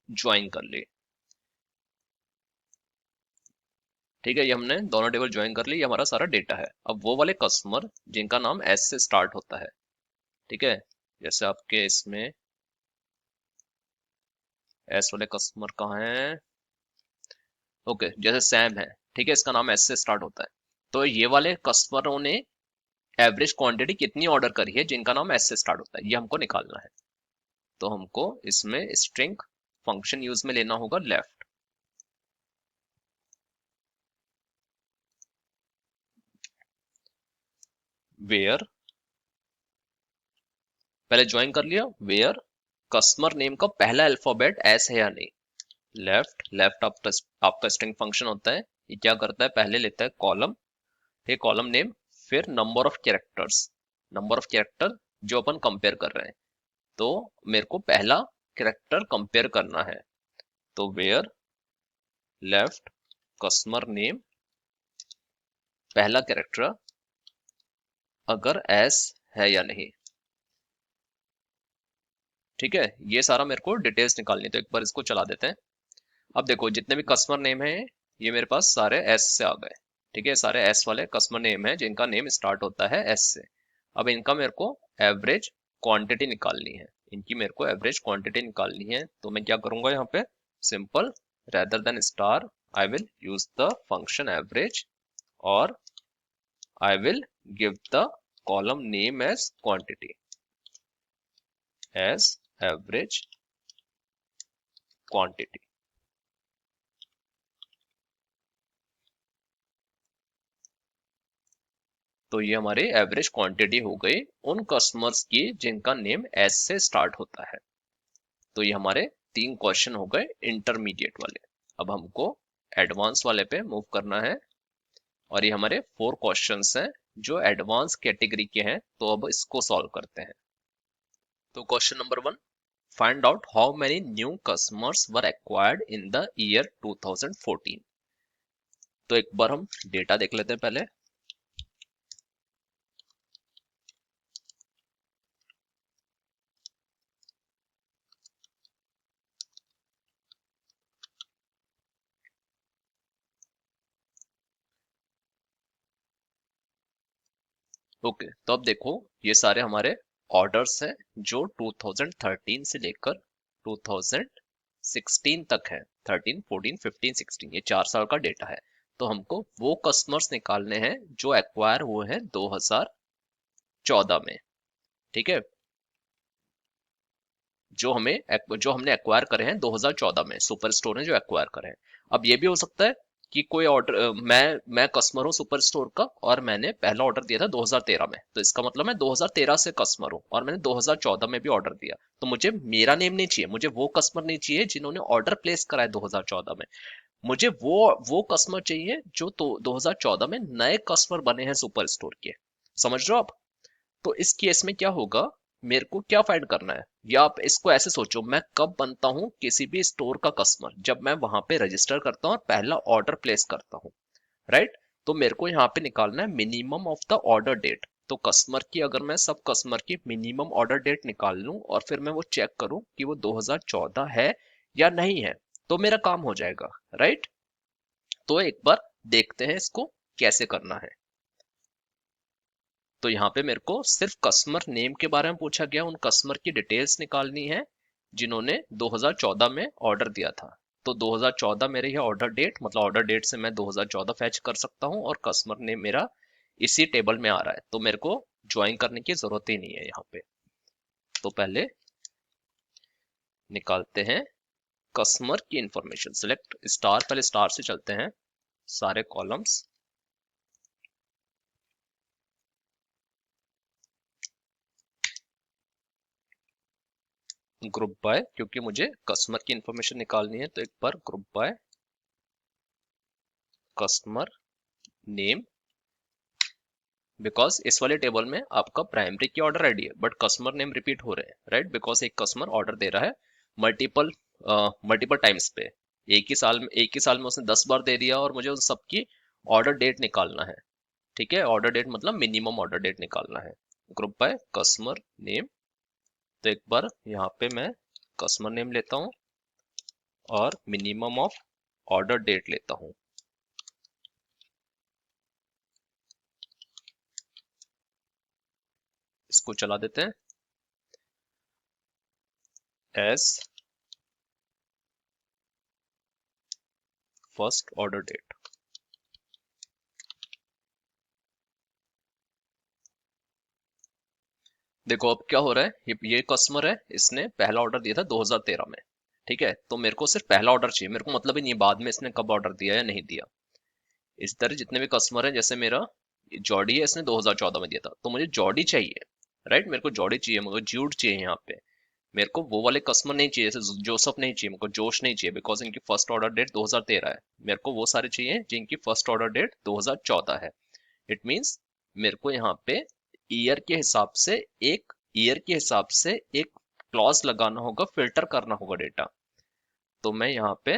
ज्वाइन कर ली। ठीक है, ये हमने दोनों टेबल ज्वाइन कर ली, ये हमारा सारा डेटा है। अब वो वाले कस्टमर जिनका नाम एस से स्टार्ट होता है, ठीक है, जैसे आपके इसमें एस वाले कस्टमर कहाँ हैं, ओके, जैसे सैम है, ठीक है, इसका नाम एस से स्टार्ट होता है। तो ये वाले कस्टमरों ने एवरेज क्वांटिटी कितनी ऑर्डर करी है जिनका नाम एस से स्टार्ट होता है, ये हमको निकालना है। तो हमको इसमें स्ट्रिंग फंक्शन यूज में लेना होगा लेफ्ट। वेयर, पहले ज्वाइन कर लिया, वेयर कस्टमर नेम का पहला अल्फाबेट एस है या नहीं। लेफ्ट, लेफ्ट आपका स्ट्रिंग फंक्शन होता है, ये क्या करता है, पहले लेता है कॉलम, ठीक, कॉलम नेम, फिर number of characters, number of character जो अपन कंपेयर कर रहे हैं। तो मेरे को पहला कैरेक्टर कंपेयर करना है, तो वेयर लेफ्ट कस्टमर नेम पहला कैरेक्टर अगर एस है या नहीं। ठीक है, ये सारा मेरे को डिटेल्स निकालनी है, तो एक बार इसको चला देते हैं। अब देखो जितने भी कस्टमर नेम है, ये मेरे पास सारे एस से आ गए। ठीक है, सारे एस वाले कस्टमर नेम है जिनका नेम स्टार्ट होता है एस से। अब इनका मेरे को एवरेज क्वांटिटी निकालनी है, इनकी मेरे को एवरेज क्वांटिटी निकालनी है। तो मैं क्या करूंगा यहाँ पे, simple, rather than star I will use the function average, और I will give the column name as quantity, as average quantity. तो ये हमारी एवरेज क्वांटिटी हो गई उन कस्टमर्स की जिनका नेम एस से स्टार्ट होता है। तो ये हमारे 3 क्वेश्चन हो गए इंटरमीडिएट वाले। अब हमको एडवांस वाले पे मूव करना है, और ये हमारे 4 क्वेश्चंस हैं जो एडवांस कैटेगरी के हैं। तो अब इसको सॉल्व करते हैं। तो question number 1, find out how many new customers were acquired in the year 2014। तो एक बार हम डेटा देख लेते हैं पहले। ओके, तो अब देखो ये सारे हमारे ऑर्डर्स हैं जो 2013 से लेकर 2016 तक है। 13, 14, 15, 16 ये 4 साल का डेटा है। तो हमको वो कस्टमर्स निकालने हैं जो एक्वायर हुए हैं 2014 में। ठीक है, जो हमने एक्वायर करे हैं 2014 में, सुपर स्टोर ने जो एक्वायर करे हैं। अब ये भी हो सकता है कि कोई ऑर्डर मैं कस्टमर हूँ सुपर स्टोर का और मैंने पहला ऑर्डर दिया था 2013 में, तो इसका मतलब मैं 2013 से कस्टमर हूँ और मैंने 2014 में भी ऑर्डर दिया। तो मुझे मेरा नेम नहीं चाहिए, मुझे वो कस्टमर नहीं चाहिए जिन्होंने ऑर्डर प्लेस करा है 2014 में। मुझे वो कस्टमर चाहिए जो तो 2014 में नए कस्टमर बने हैं सुपर स्टोर के। समझ रहे हो आप? तो इस केस में क्या होगा, मेरे को क्या फाइंड करना है, या आप इसको ऐसे सोचो, मैं कब बनता हूँ किसी भी स्टोर का कस्टमर, जब मैं वहां पे रजिस्टर करता हूँ और पहला ऑर्डर प्लेस करता हूँ। राइट? तो मेरे को यहाँ पे निकालना है minimum of the order date. तो कस्टमर की, अगर मैं सब कस्टमर की मिनिमम ऑर्डर डेट निकाल लूं और फिर मैं वो चेक करूं कि वो 2014 है या नहीं है, तो मेरा काम हो जाएगा। राइट? तो एक बार देखते हैं इसको कैसे करना है। तो यहाँ पे मेरे को सिर्फ कस्टमर नेम के बारे में पूछा गया, उन कस्टमर की डिटेल्स निकालनी है जिन्होंने 2014 में ऑर्डर दिया था। तो 2014 मेरे ये ऑर्डर डेट, मतलब ऑर्डर डेट से मैं 2014 फैच कर सकता हूँ और कस्टमर नेम मेरा इसी टेबल में आ रहा है, तो मेरे को ज्वाइन करने की जरूरत ही नहीं है यहाँ पे। तो पहले निकालते हैं कस्टमर की इंफॉर्मेशन, सिलेक्ट स्टार, पहले स्टार से चलते हैं सारे कॉलम्स। ग्रुप बाय, क्योंकि मुझे कस्टमर की इंफॉर्मेशन निकालनी है, तो एक बार group by customer name, because इस वाले टेबल में आपका प्राइमरी की ऑर्डर आईडी है बट कस्टमर नेम रिपीट हो रहे हैं। राइट? बिकॉज एक कस्टमर ऑर्डर दे रहा है मल्टीपल मल्टीपल टाइम्स पे, एक ही साल में उसने 10 बार दे दिया और मुझे उन सबकी ऑर्डर डेट निकालना है। ठीक है, ऑर्डर डेट मतलब मिनिमम ऑर्डर डेट निकालना है। ग्रुप बाय कस्टमर नेम, तो एक बार यहाँ पे मैं कस्टमर नेम लेता हूँ और मिनिमम ऑफ ऑर्डर डेट लेता हूँ। इसको चला देते हैं एज फर्स्ट ऑर्डर डेट। देखो अब क्या हो रहा है, ये कस्टमर है, इसने पहला ऑर्डर दिया था 2013 में। ठीक है, तो मेरे को सिर्फ पहला ऑर्डर चाहिए, मेरे को मतलब ही नहीं है बाद में इसने कब ऑर्डर दिया या नहीं दिया। इस तरह जितने भी कस्टमर है, जैसे मेरा जॉडी है, इसने 2014 में दिया था, तो मुझे जॉडी चाहिए। राइट? मेरे को जॉडी चाहिए, मेरे को ज्यूड चाहिए यहाँ पे। मेरे को वो वाले कस्टमर नहीं चाहिए, जैसे जोसफ नहीं चाहिए, मेरे को जोश नहीं चाहिए, बिकॉज इनकी फर्स्ट ऑर्डर डेट 2013 है। मेरे को वो सारे चाहिए जिनकी फर्स्ट ऑर्डर डेट 2014 है। इट मीन्स मेरे को यहाँ पे ईयर के हिसाब से एक क्लॉज लगाना होगा, फिल्टर करना होगा डेटा। तो मैं यहाँ पे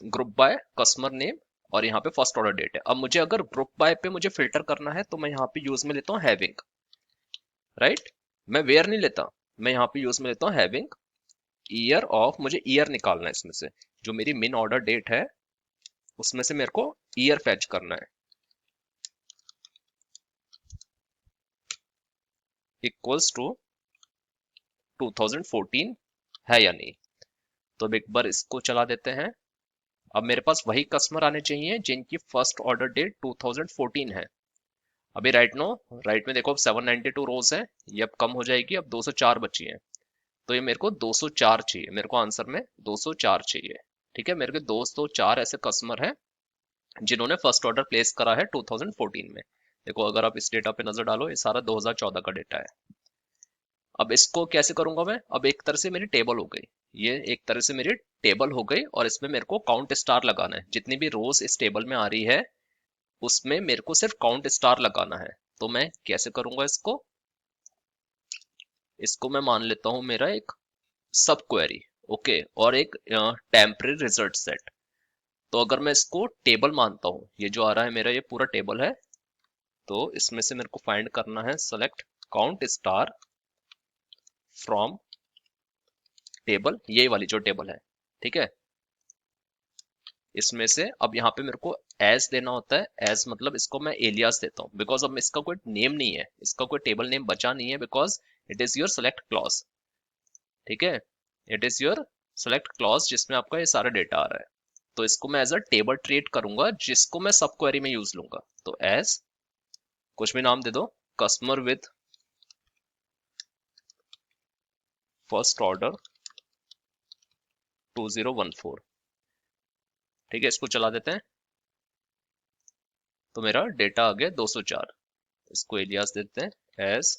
ग्रुप बाय कस्टमर नेम और यहाँ पे फर्स्ट ऑर्डर डेट है। अब मुझे अगर ग्रुप बाय पे मुझे फिल्टर करना है तो मैं यहाँ पे यूज में लेता हूँ हैविंग। राइट? मैं वेयर नहीं लेता, मैं यहाँ पे यूज में लेता हूँ हैविंग ईयर ऑफ। मुझे ईयर निकालना है इसमें से, जो मेरी मिन ऑर्डर डेट है उसमें से मेरे को ईयर फैच करना है, इक्वल्स टू 2014 है या नहीं। तो अब एक बार इसको चला देते हैं। अब मेरे पास वही कस्टमर आने चाहिए जिनकी फर्स्ट ऑर्डर डेट 2014 है। अभी राइट में देखो अब 792 रोज है, ये अब कम हो जाएगी, अब 204 बची है। तो ये मेरे को 204 चाहिए, मेरे को आंसर में 204 चाहिए। ठीक है, मेरे को 204 ऐसे कस्टमर है जिन्होंने फर्स्ट ऑर्डर प्लेस करा है 2014 में। देखो अगर आप इस डेटा पे नजर डालो, ये सारा 2014 का डेटा है। अब इसको कैसे करूंगा मैं, अब एक तरह से मेरी टेबल हो गई, ये एक तरह से मेरी टेबल हो गई, और इसमें मेरे को काउंट स्टार लगाना है। जितनी भी रोज इस टेबल में आ रही है उसमें मेरे को सिर्फ काउंट स्टार लगाना है। तो मैं कैसे करूंगा इसको, इसको मैं मान लेता हूं मेरा एक सब क्वेरी। ओके, और एक टेम्पररी रिजल्ट सेट। तो अगर मैं इसको टेबल मानता हूं, ये जो आ रहा है मेरा ये पूरा टेबल है, तो इसमें से मेरे को फाइंड करना है select count star from table, ये वाली जो टेबल है। ठीक है, इसमें से अब यहाँ पे मेरे को एज देना होता है। एज मतलब इसको मैं एलियास देता हूँ, बिकॉज अब इसका कोई नेम नहीं है, इसका कोई टेबल नेम बचा नहीं है, because it is your select clause. ठीक है, it is your select clause जिसमें आपका ये सारा डेटा आ रहा है। तो इसको मैं एज अ टेबल ट्रीट करूंगा, जिसको मैं सब क्वेरी में यूज लूंगा। तो एज कुछ भी नाम दे दो, कस्टमर विद फर्स्ट ऑर्डर 2014। ठीक है, इसको चला देते हैं तो मेरा डेटा आ गया 204। इसको एलियास देते हैं as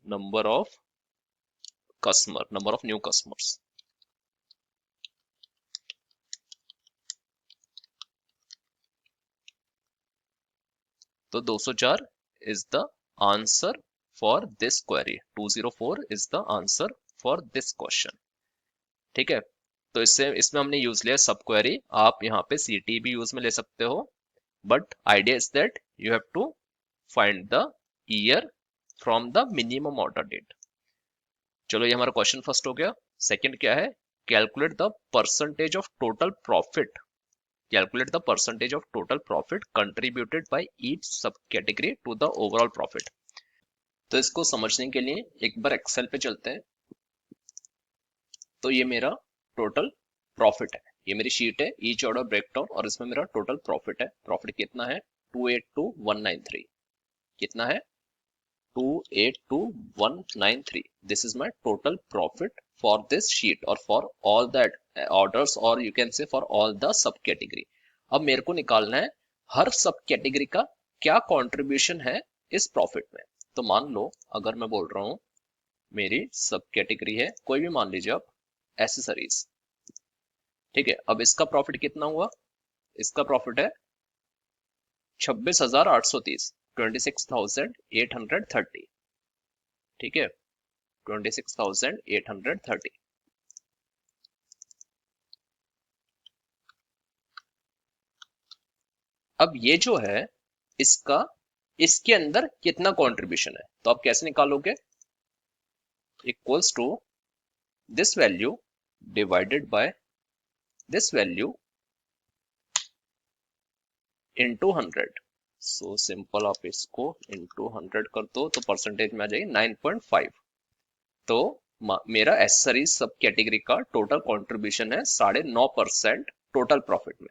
number of customer, number of new customers. तो 204 is the answer for this query, 204 is the answer for this question. ठीक है, तो इसमें हमने यूज लिया सब क्वेरी। आप यहाँ पे सीटी भी यूज में ले सकते हो, but idea is that you have to find the year from the minimum order date. चलो, ये हमारा क्वेश्चन फर्स्ट हो गया। सेकंड क्या है, calculate the percentage of total profit, calculate the percentage of total profit contributed by each subcategory to the overall profit. तो इसको समझने के लिए एक बार एक्सेल पे चलते हैं। तो ये मेरा टोटल प्रॉफिट है, ये मेरी शीट है ईच ऑर्डर ब्रेकडाउन, और इसमें मेरा टोटल प्रॉफिट है। प्रॉफिट कितना है, 282193। कितना है, 282193। This is my total profit for this sheet और फॉर ऑल दैट ऑर्डर्स, और you can say for all the sub category. अब मेरे को निकालना है हर सब कैटेगरी का क्या कंट्रीब्यूशन है इस प्रॉफिट में। तो मान लो अगर मैं बोल रहा हूं मेरी सब कैटेगरी है, कोई भी मान लीजिए आप, एसेसरीज। ठीक है, अब इसका प्रॉफिट कितना हुआ, इसका प्रॉफिट है 26,830, 26,830। ठीक है, 26,830। अब ये जो है इसका, इसके अंदर कितना कंट्रीब्यूशन है, तो आप कैसे निकालोगे, equals to this value divided by this value into 100। So simple, आप इसको इनटू 100 कर दो तो परसेंटेज में आ जाएगी 9.5। तो मेरा एसेसरीज सब कैटेगरी का टोटल कंट्रीब्यूशन है 9.5% टोटल प्रॉफिट में।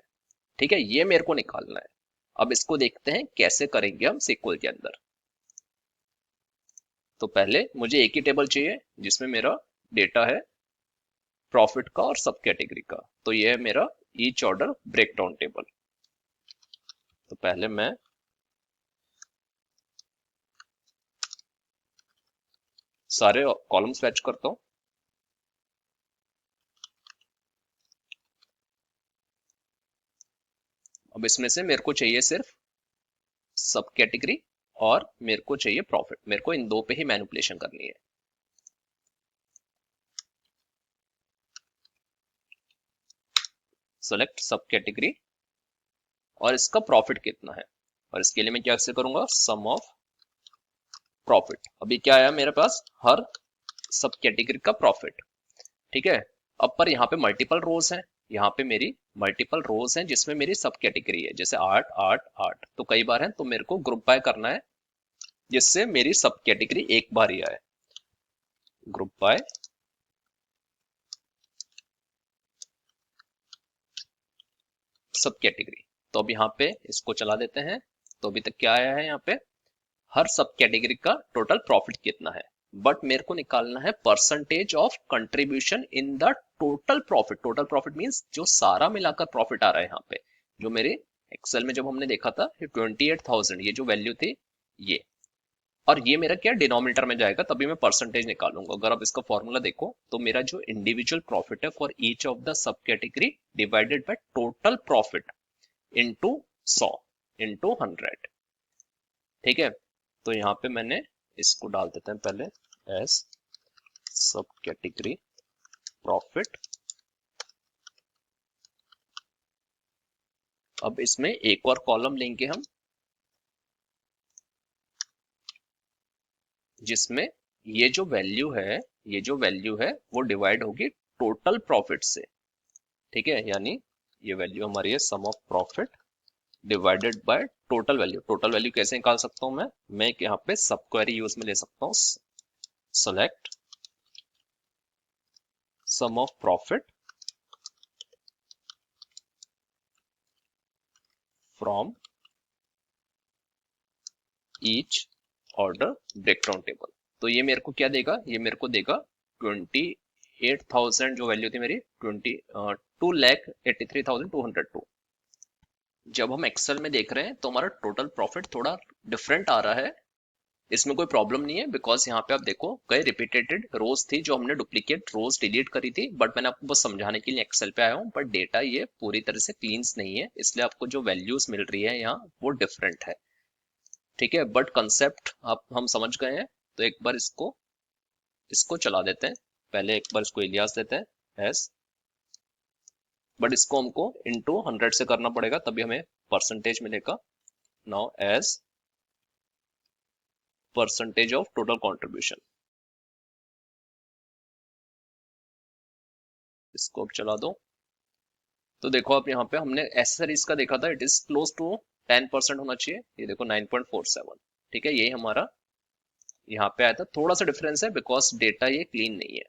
ठीक है, ये मेरे को निकालना है। अब इसको देखते हैं कैसे करेंगे हम सीक्वल के अंदर। तो पहले मुझे एक ही टेबल चाहिए जिसमें मेरा डेटा है प्रॉफिट का और सब कैटेगरी का। तो ये है मेरा ईच ऑर्डर ब्रेकडाउन टेबल। तो पहले मैं सारे कॉलम्स फैच करता हूं। अब इसमें से मेरे को चाहिए सिर्फ सब कैटेगरी और मेरे को चाहिए प्रॉफिट, मेरे को इन दो पे ही मैनिपुलेशन करनी है। सेलेक्ट सब कैटेगरी और इसका प्रॉफिट कितना है, और इसके लिए मैं क्या से करूंगा, सम ऑफ प्रॉफिट। अभी क्या आया मेरे पास, हर सब कैटेगरी का प्रॉफिट। ठीक है, अब पर यहाँ पे मल्टीपल रोज हैं, यहाँ पे मेरी मल्टीपल रोज हैं जिसमें मेरी सब कैटेगरी है, जैसे 8 8 8 तो कई बार है, तो मेरे को ग्रुप बाय करना है जिससे मेरी सब कैटेगरी एक बार ही आए। ग्रुप बाय सब कैटेगरी। तो अब यहाँ पे इसको चला देते हैं। तो अभी तक क्या आया है, यहाँ पे हर सब कैटेगरी का टोटल प्रॉफिट कितना है, बट मेरे को निकालना है percentage of contribution in the total profit. Total profit means जो सारा मिलाकर प्रॉफिट आ रहा है यहाँ पे, जो मेरे एक्सेल में जब हमने देखा था 28,000, ये जो वैल्यू थी ये, और ये मेरा क्या डिनोमिनेटर में जाएगा, तभी मैं परसेंटेज निकालूंगा। अगर आप इसका फॉर्मूला देखो तो मेरा जो इंडिविजुअल प्रॉफिट है for each of the sub category divided by total profit into 100 into 100। ठीक है, तो यहाँ पे मैंने इसको डाल देते हैं पहले एस सब कैटेगरी प्रॉफिट। अब इसमें एक और कॉलम लेंगे हम जिसमें ये जो वैल्यू है, ये जो वैल्यू है वो डिवाइड होगी टोटल प्रॉफिट से। ठीक है, यानी ये वैल्यू हमारी है sum of profit divided by total value. Total value कैसे निकाल सकता हूं मैं यहाँ पे सब क्वेरी यूज में ले सकता हूँ। Select sum of profit from each order breakdown table. तो ये मेरे को क्या देगा, ये मेरे को देगा 28,000 जो वैल्यू थी मेरी 2,83,202। जब हम एक्सेल में देख रहे हैं तो हमारा टोटल प्रॉफिट थोड़ा डिफरेंट आ रहा है। इसमें कोई प्रॉब्लम नहीं है बिकॉज यहाँ पे आप देखो कई रिपीटेटेड रोज थी जो हमने डुप्लीकेट रोज डिलीट करी थी, बट मैंने आपको बस समझाने के लिए एक्सेल पे आया हूँ। बट डेटा ये पूरी तरह से क्लीन्स नहीं है, इसलिए आपको जो वैल्यूज मिल रही है यहाँ वो डिफरेंट है। ठीक है, बट कंसेप्ट आप हम समझ गए हैं। तो एक बार इसको इसको चला देते हैं। पहले एक बार इसको इलियास देते हैं एस, बट इसको हमको इनटू 100 से करना पड़ेगा तभी हमें परसेंटेज मिलेगा। Now S percentage of total contribution, इसको अब चला दो। तो देखो आप यहाँ पे हमने एसेसरीज का देखा था, इट इज क्लोज टू 10% होना चाहिए। ये देखो 9.47। ठीक है, यही हमारा यहाँ पे आया था। थोड़ा सा डिफरेंस है बिकॉज डेटा ये क्लीन नहीं है।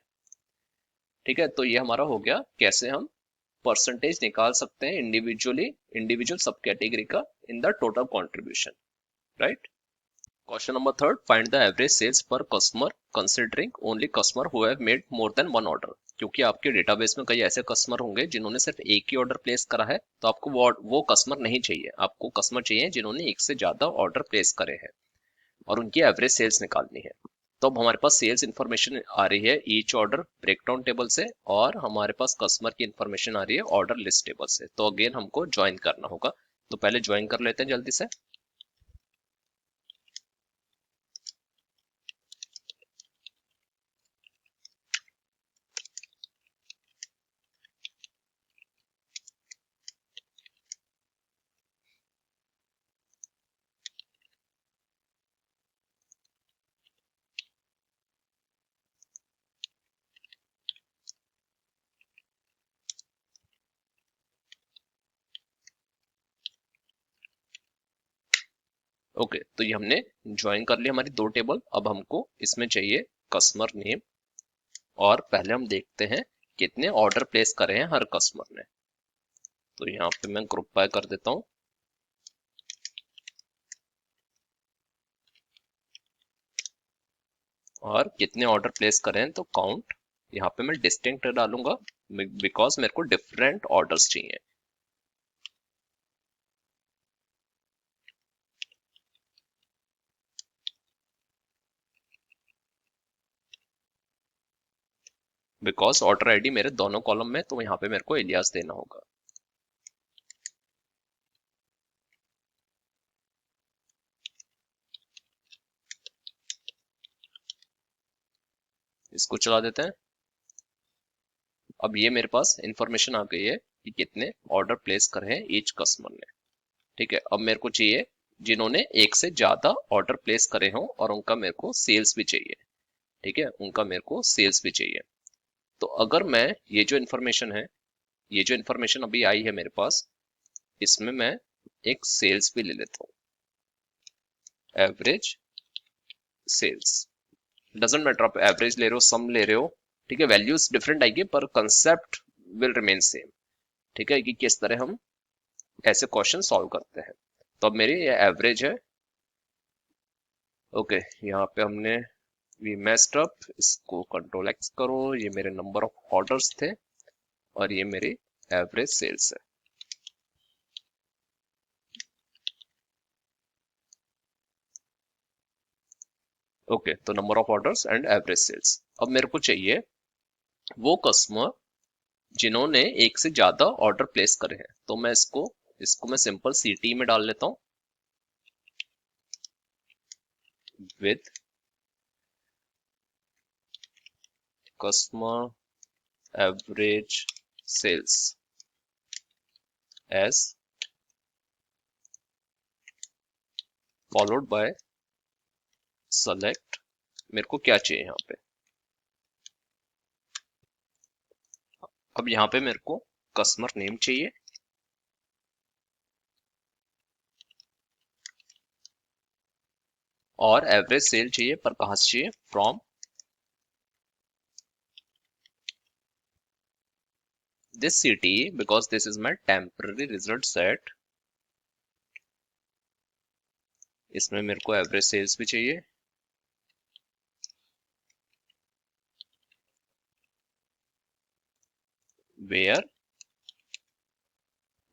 ठीक है, तो ये हमारा हो गया कैसे हम परसेंटेज निकाल सकते हैं इंडिविजुअली, इंडिविजुअल सब कैटेगरी का in the total contribution, right. Question number third, find the average sales per customer considering only customer who have made more than one order. क्योंकि आपके डेटाबेस में कई ऐसे कस्टमर होंगे जिन्होंने सिर्फ एक ही ऑर्डर प्लेस करा है, तो आपको वो कस्टमर नहीं चाहिए। आपको कस्टमर चाहिए जिन्होंने एक से ज्यादा ऑर्डर प्लेस करे हैं और उनकी एवरेज सेल्स निकालनी है। तो अब हमारे पास सेल्स इन्फॉर्मेशन आ रही है ईच ऑर्डर ब्रेकडाउन टेबल से, और हमारे पास कस्टमर की इन्फॉर्मेशन आ रही है ऑर्डर लिस्ट टेबल से। तो अगेन हमको ज्वाइन करना होगा, तो पहले ज्वाइन कर लेते हैं जल्दी से। ओके, तो ये हमने ज्वाइन कर लिया हमारी दो टेबल। अब हमको इसमें चाहिए कस्टमर नेम, और पहले हम देखते हैं कितने ऑर्डर प्लेस करे हैं हर कस्टमर ने। तो यहाँ पे मैं ग्रुप बाय कर देता हूँ, और कितने ऑर्डर प्लेस करे हैं तो काउंट। यहाँ पे मैं डिस्टिंक्ट डालूंगा बिकॉज मेरे को डिफरेंट ऑर्डर्स चाहिए। बिकॉज ऑर्डर आईडी मेरे दोनों कॉलम में, तो यहाँ पे मेरे को एलियास देना होगा। इसको चला देते हैं। अब ये मेरे पास इंफॉर्मेशन आ गई है कि कितने ऑर्डर प्लेस करे हैं ईच कस्टमर ने। ठीक है, अब मेरे को चाहिए जिन्होंने एक से ज्यादा ऑर्डर प्लेस करे हों और उनका मेरे को सेल्स भी चाहिए। ठीक है, उनका मेरे को सेल्स भी चाहिए। तो अगर मैं ये जो इन्फॉर्मेशन है, ये जो इन्फॉर्मेशन अभी आई है मेरे पास, इसमें मैं एक सेल्स भी ले लेता हूँ, एवरेज सेल्स। डजेंट मैटर आप एवरेज ले रहे हो सम ले रहे हो, ठीक है, वैल्यूज डिफरेंट आएगी पर कंसेप्ट विल रिमेन सेम। ठीक है, कि किस तरह हम ऐसे क्वेश्चन सॉल्व करते हैं। तो अब मेरी ये एवरेज है। ओके, यहाँ पे हमने वी मेस्ड अप, इसको कंट्रोल एक्स करो। ये मेरे नंबर ऑफ ऑर्डर्स थे और ये मेरी एवरेज सेल्स है। ओके, तो number of orders and average sales. अब मेरे को चाहिए वो कस्टमर जिन्होंने एक से ज्यादा ऑर्डर प्लेस करे हैं। तो मैं इसको इसको मैं सिंपल सीटी में डाल लेता हूं with customer average sales as followed by select. मेरे को क्या चाहिए यहाँ पे, अब यहाँ पे मेरे को कस्टमर नेम चाहिए, और एवरेज सेल चाहिए, पर कहाँ से चाहिए? From this CTE, because this is my temporary result set. इसमें मेरे को एवरेज सेल्स भी चाहिए, where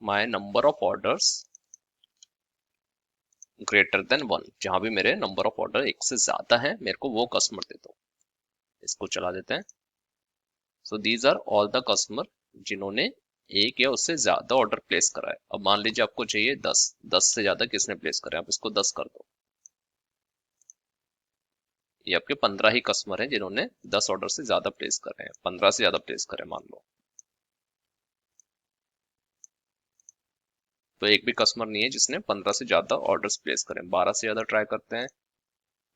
my number of orders greater than 1, जहां भी मेरे नंबर ऑफ ऑर्डर एक से ज्यादा है, मेरे को वो कस्टमर दे दो। इसको चला देते हैं। So these are all the customer जिन्होंने एक या उससे ज्यादा ऑर्डर प्लेस करा है। अब मान लीजिए आपको चाहिए 10, 10 से ज्यादा किसने प्लेस करा है, आप इसको 10 कर दो। ये आपके 15 ही कस्टमर हैं जिन्होंने 10 ऑर्डर से ज्यादा प्लेस करे हैं, 15 से ज्यादा प्लेस करे मान लो। तो एक भी कस्टमर नहीं है जिसने 15 से ज्यादा ऑर्डर्स प्लेस करे। 12 से ज्यादा ट्राई करते हैं।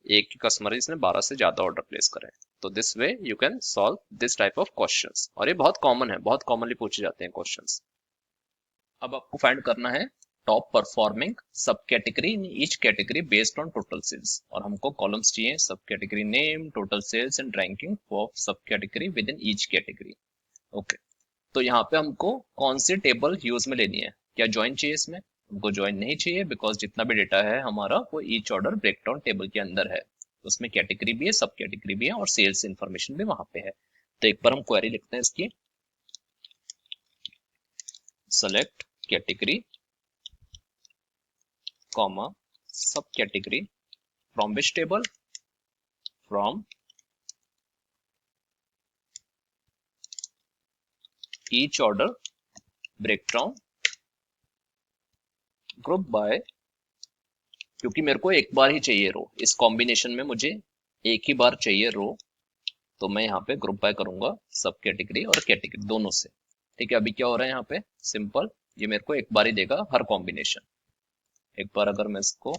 एक ही कस्टमर है जिसने 12 से ज्यादा ऑर्डर प्लेस करे। तो this way you can solve this type of questions, और ये बहुत कॉमन है, बहुत कॉमनली पूछे जाते हैं क्वेश्चंस। अब आपको फाइंड करना है top performing subcategory in each category based on total sales, और हमको कॉलम्स चाहिए subcategory name, total sales and ranking for subcategory within each category. Okay, तो यहाँ पे हमको कौन सी टेबल यूज में लेनी है? क्या ज्वाइन चाहिए इसमें? हमको ज्वाइन नहीं चाहिए, बिकॉज जितना भी डेटा है हमारा वो ईच ऑर्डर ब्रेकडाउन टेबल के अंदर है। उसमें कैटेगरी भी है, सब कैटेगरी भी है, और सेल्स इन्फॉर्मेशन भी वहां पे है। तो एक बार हम क्वेरी लिखते हैं इसकी, सेलेक्ट कैटेगरी कॉमा सब category from which table, from each order breakdown group by, क्योंकि मेरे को एक बार ही चाहिए रो, इस कॉम्बिनेशन में मुझे एक ही बार चाहिए रो, तो मैं यहाँ पे ग्रुप बाय करूंगा सब कैटेगरी और कैटेगरी दोनों से। ठीक है, अभी क्या हो रहा है यहाँ पे? सिंपल, ये मेरे को एक बार ही देगा हर कॉम्बिनेशन। एक बार अगर मैं इसको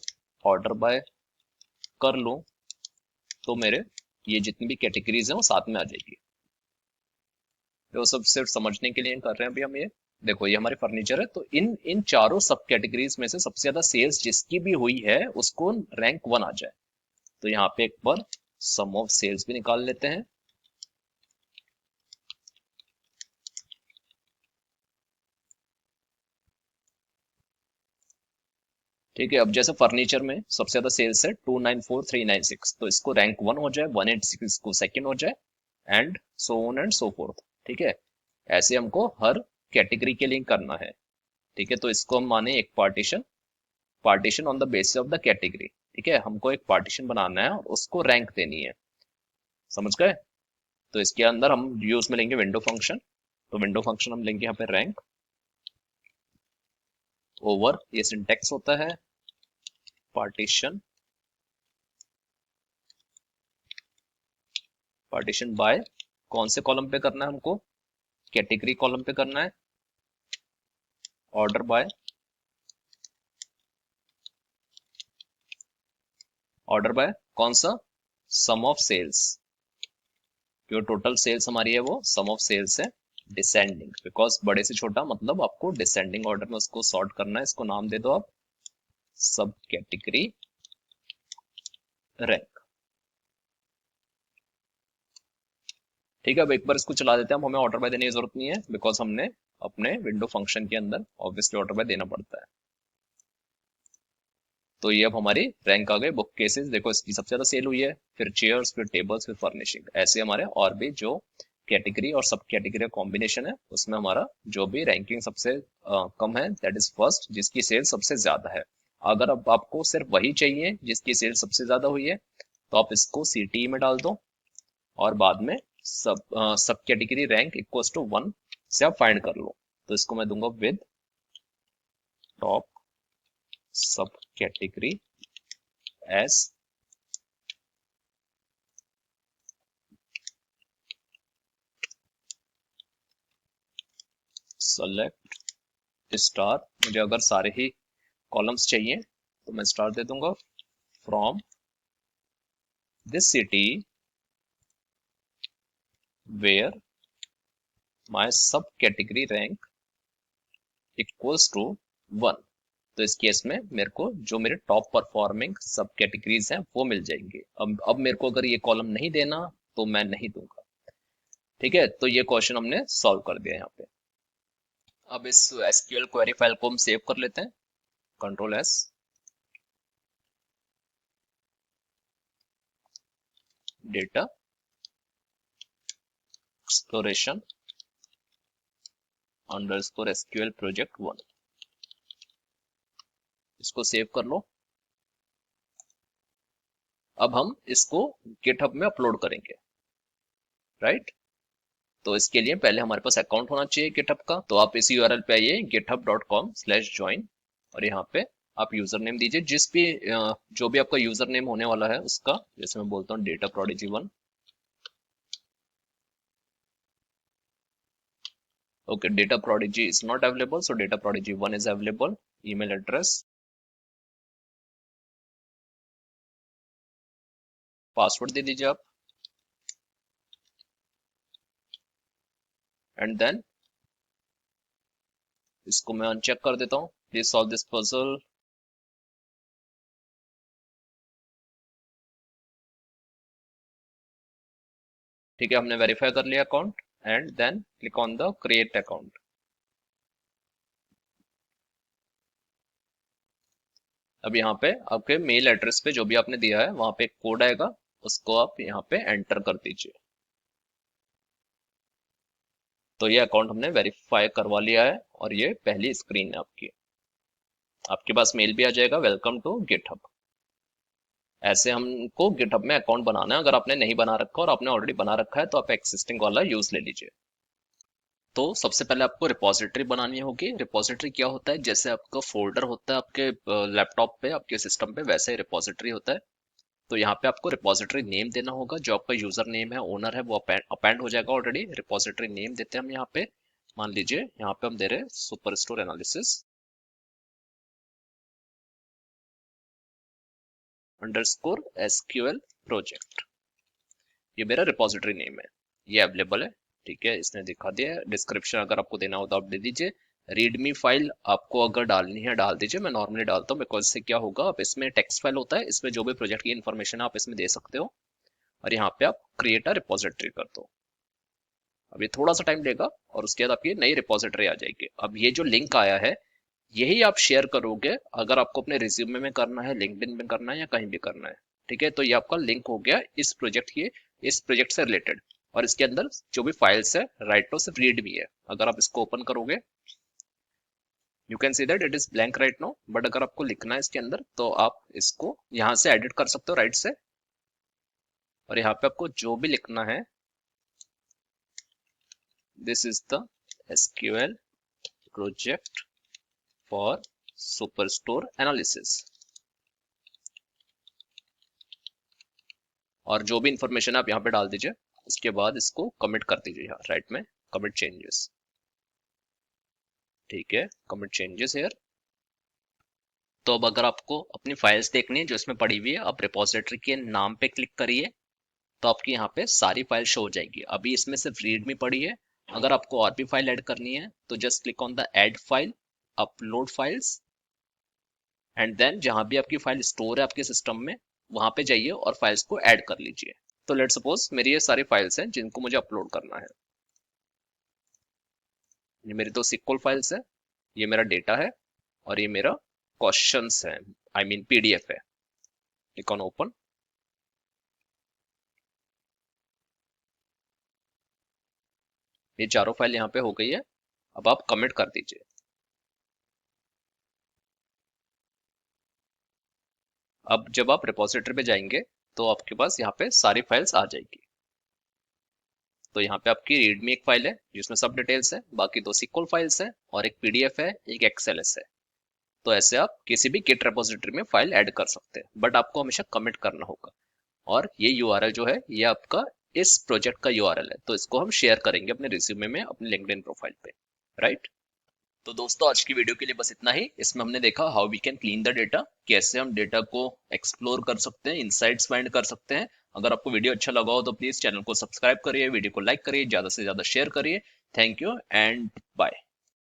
ऑर्डर बाय कर लूं, तो मेरे ये जितनी भी कैटेगरीज हैं वो साथ में आ जाएगी। वो सब सिर्फ समझने के लिए कर रहे हैं अभी हम ये। देखो, ये हमारे फर्नीचर है, तो इन इन चारों सब कैटेगरीज में से सबसे ज्यादा सेल्स जिसकी भी हुई है उसको रैंक 1 आ जाए। तो यहाँ पे एक बार सम ऑफ सेल्स भी निकाल लेते हैं। ठीक है, अब जैसे फर्नीचर में सबसे ज्यादा सेल्स है 294396, तो इसको रैंक 1 हो जाए, 186 को सेकंड हो जाए, and so on and so forth. ठीक है, ऐसे हमको हर कैटेगरी के लिए करना है। ठीक है, तो इसको हम माने एक partition, partition on the basis of the category. ठीक है, हमको एक पार्टीशन बनाना है और उसको रैंक देनी है। समझ गए? तो इसके अंदर हम यूज में लेंगे विंडो फंक्शन। तो विंडो फंक्शन हम लेंगे यहाँ पे रैंक ओवर, ये सिंटेक्स होता है पार्टीशन, पार्टीशन बाय, कौन से कॉलम पे करना है हमको? कैटेगरी कॉलम पे करना है। ऑर्डर बाय, ऑर्डर बाय कौन सा? सम ऑफ सेल्स, जो टोटल सेल्स हमारी है वो सम ऑफ सेल्स है। डिसेंडिंग, बिकॉज बड़े से छोटा मतलब आपको डिसेंडिंग ऑर्डर में उसको सॉर्ट करना है। इसको नाम दे दो आप सब कैटेगरी रैंक। ठीक है, अब एक बार इसको चला देते हैं। हम हमें ऑर्डर बाय देने की जरूरत नहीं है, बिकॉज हमने अपने विंडो फंक्शन के अंदर ऑब्वियसली ऑर्डर बाय देना पड़ता है। तो ये अब हमारी रैंक आ गई। बुक केसेस देखो, इसकी सबसे ज्यादा सेल हुई है, फिर चेयर्स, फिर टेबल्स, फिर फर्निशिंग। ऐसे हमारे और भी जो कैटेगरी और सब कैटेगरी कॉम्बिनेशन है उसमें हमारा जो भी रैंकिंग सबसे कम है, दैट इज फर्स्ट, जिसकी सेल सबसे ज्यादा है। अगर अब आपको सिर्फ वही चाहिए जिसकी सेल सबसे ज्यादा हुई है, तो आप इसको सीटी में डाल दो, और बाद में सब कैटेगरी रैंक इक्वल्स टू 1 से आप फाइंड कर लो। तो इसको मैं दूंगा विद टॉप सब कैटेगरी एस सेलेक्ट स्टार। मुझे अगर सारे ही कॉलम्स चाहिए तो मैं स्टार दे दूंगा, from this CTE where my sub category rank equals to 1। तो इस केस में मेरे को जो मेरे टॉप परफॉर्मिंग सब कैटेगरीज हैं वो मिल जाएंगे। अब मेरे को अगर ये कॉलम नहीं देना तो मैं नहीं दूंगा। ठीक है, तो ये क्वेश्चन हमने सॉल्व कर दिया यहाँ पे। अब इस एसक्यूएल क्वेरी फाइल को हम सेव कर लेते हैं, control S. Data exploration underscore SQL project 1, इसको सेव कर लो। अब हम इसको गिटहब में अपलोड करेंगे, राइट। तो इसके लिए पहले हमारे पास अकाउंट होना चाहिए गिटहब का। तो आप इस यूआरएल पे आइए github.com/join और यहाँ पे आप यूजर नेम दीजिए, जो भी आपका यूजर नेम होने वाला है उसका। जैसे मैं बोलता हूँ Data Prodigy 1। Okay, Data Prodigy is not available, so Data Prodigy 1 is available. Email address, password दे दीजिए आप, एंड देन इसको मैं अनचेक कर देता हूँ। Please solve this puzzle. ठीक है, हमने वेरीफाई कर लिया account and then click on the create account. अब यहाँ पे आपके मेल एड्रेस पे जो भी आपने दिया है वहां पे एक कोड आएगा, उसको आप यहाँ पे एंटर कर दीजिए। तो ये अकाउंट हमने वेरीफाई करवा लिया है और ये पहली स्क्रीन है आपकी। आपके पास मेल भी आ जाएगा, वेलकम टू गिटहब। ऐसे हमको गिटहब में अकाउंट बनाना है। अगर आपने नहीं बना रखा और आपने ऑलरेडी बना रखा है तो आप एक्सिस्टिंग वाला यूज ले लीजिए। तो सबसे पहले आपको रिपोजिटरी बनानी होगी। रिपोजिटरी क्या होता है, जैसे आपका फोल्डर होता है आपके लैपटॉप पे, आपके सिस्टम पे, वैसे ही रिपोजिटरी होता है। तो यहाँ पे आपको रिपोजिटरी नेम देना होगा। जो आपका यूजर नेम है, ओनर है, वो अपेंड हो जाएगा ऑलरेडी। रिपोजिटरी नेम देते हैं हम यहाँ पे। मान लीजिए यहाँ पे हम दे रहे हैं super store analysis underscore SQL project. ये मेरा रिपोजिटरी नेम है, ये अवेलेबल है। ठीक है, इसने दिखा दिया है। डिस्क्रिप्शन अगर आपको देना हो तो आप दे दीजिए। रीडमी फाइल आपको अगर डालनी है डाल दीजिए। मैं नॉर्मली डालता हूँ बिकॉज इससे क्या होगा, आप इसमें टेक्स्ट फाइल होता है, इसमें जो भी प्रोजेक्ट की इन्फॉर्मेशन है आप इसमें दे सकते हो। और यहाँ पे आप क्रिएट अ रिपोजिटरी कर दो। अब ये थोड़ा सा टाइम लेगा और उसके बाद आपकी नई रिपोजिटरी आ जाएगी। अब ये जो लिंक आया है यही आप शेयर करोगे अगर आपको अपने रिज्यूमे में करना है, लिंक्डइन में करना है या कहीं भी करना है। ठीक है, तो ये आपका लिंक हो गया इस प्रोजेक्ट से रिलेटेड। और इसके अंदर जो भी फाइल्स है राइट नो सिर्फ रीड भी है। अगर आप इसको ओपन करोगे you can see that it is blank right no, but अगर आपको लिखना है इसके अंदर तो आप इसको यहाँ से एडिट कर सकते हो राइट से। और यहाँ पे आपको जो भी लिखना है, this is the SQL project for superstore analysis. और जो भी इंफॉर्मेशन आप यहाँ पे डाल दीजिए। उसके बाद इसको कमिट कर दीजिए यहाँ राइट में, कमिट चेंजेस। ठीक है, कमिट चेंजेस हेयर। तो अब अगर आपको अपनी फाइल्स देखनी है जो इसमें पड़ी हुई है, आप रिपोजिटरी के नाम पे क्लिक करिए तो आपकी यहाँ पे सारी फाइल शो हो जाएगी। अभी इसमें सिर्फ रीडमी पड़ी है। अगर आपको और भी फाइल ऐड करनी है तो just click on the add file, upload files, and then जहां भी आपकी फाइल स्टोर है आपके सिस्टम में वहां पे जाइए और फाइल्स को ऐड कर लीजिए। तो लेट सपोज मेरी ये सारी फाइल्स हैं जिनको मुझे अपलोड करना है। ये मेरी दो सिक्वल फाइल्स है, ये मेरा डेटा है और ये मेरा क्वेश्चंस है, आई मीन पीडीएफ है। Click on open. ये चारों फाइल यहाँ पे हो गई है। अब आप कमिट कर दीजिए। अब जब आप रिपोजिटरी पे जाएंगे तो आपके पास यहाँ पे सारी फाइल्स आ जाएगी। तो यहाँ पे आपकी रीडमी एक फाइल है जिसमें सब डिटेल्स है, बाकी दो सिक्वल फाइल्स है और एक पीडीएफ है, एक एक्सएलएस है। तो ऐसे आप किसी भी गिट रिपोजिटरी में फाइल ऐड कर सकते हैं, बट आपको हमेशा कमिट करना होगा। और ये यूआरएल जो है ये आपका इस प्रोजेक्ट का यूआरएल है, तो इसको हम शेयर करेंगे अपने रिज्यूमे में, अपने लिंक्डइन प्रोफाइल पे, राइट। तो दोस्तों आज की वीडियो के लिए बस इतना ही। इसमें हमने देखा how we can clean the data, कैसे हम डेटा को एक्सप्लोर कर सकते हैं, इनसाइट्स फाइंड कर सकते हैं। अगर आपको वीडियो अच्छा लगा हो तो प्लीज चैनल को सब्सक्राइब करिए, वीडियो को लाइक करिए, ज्यादा से ज्यादा शेयर करिए। Thank you and bye.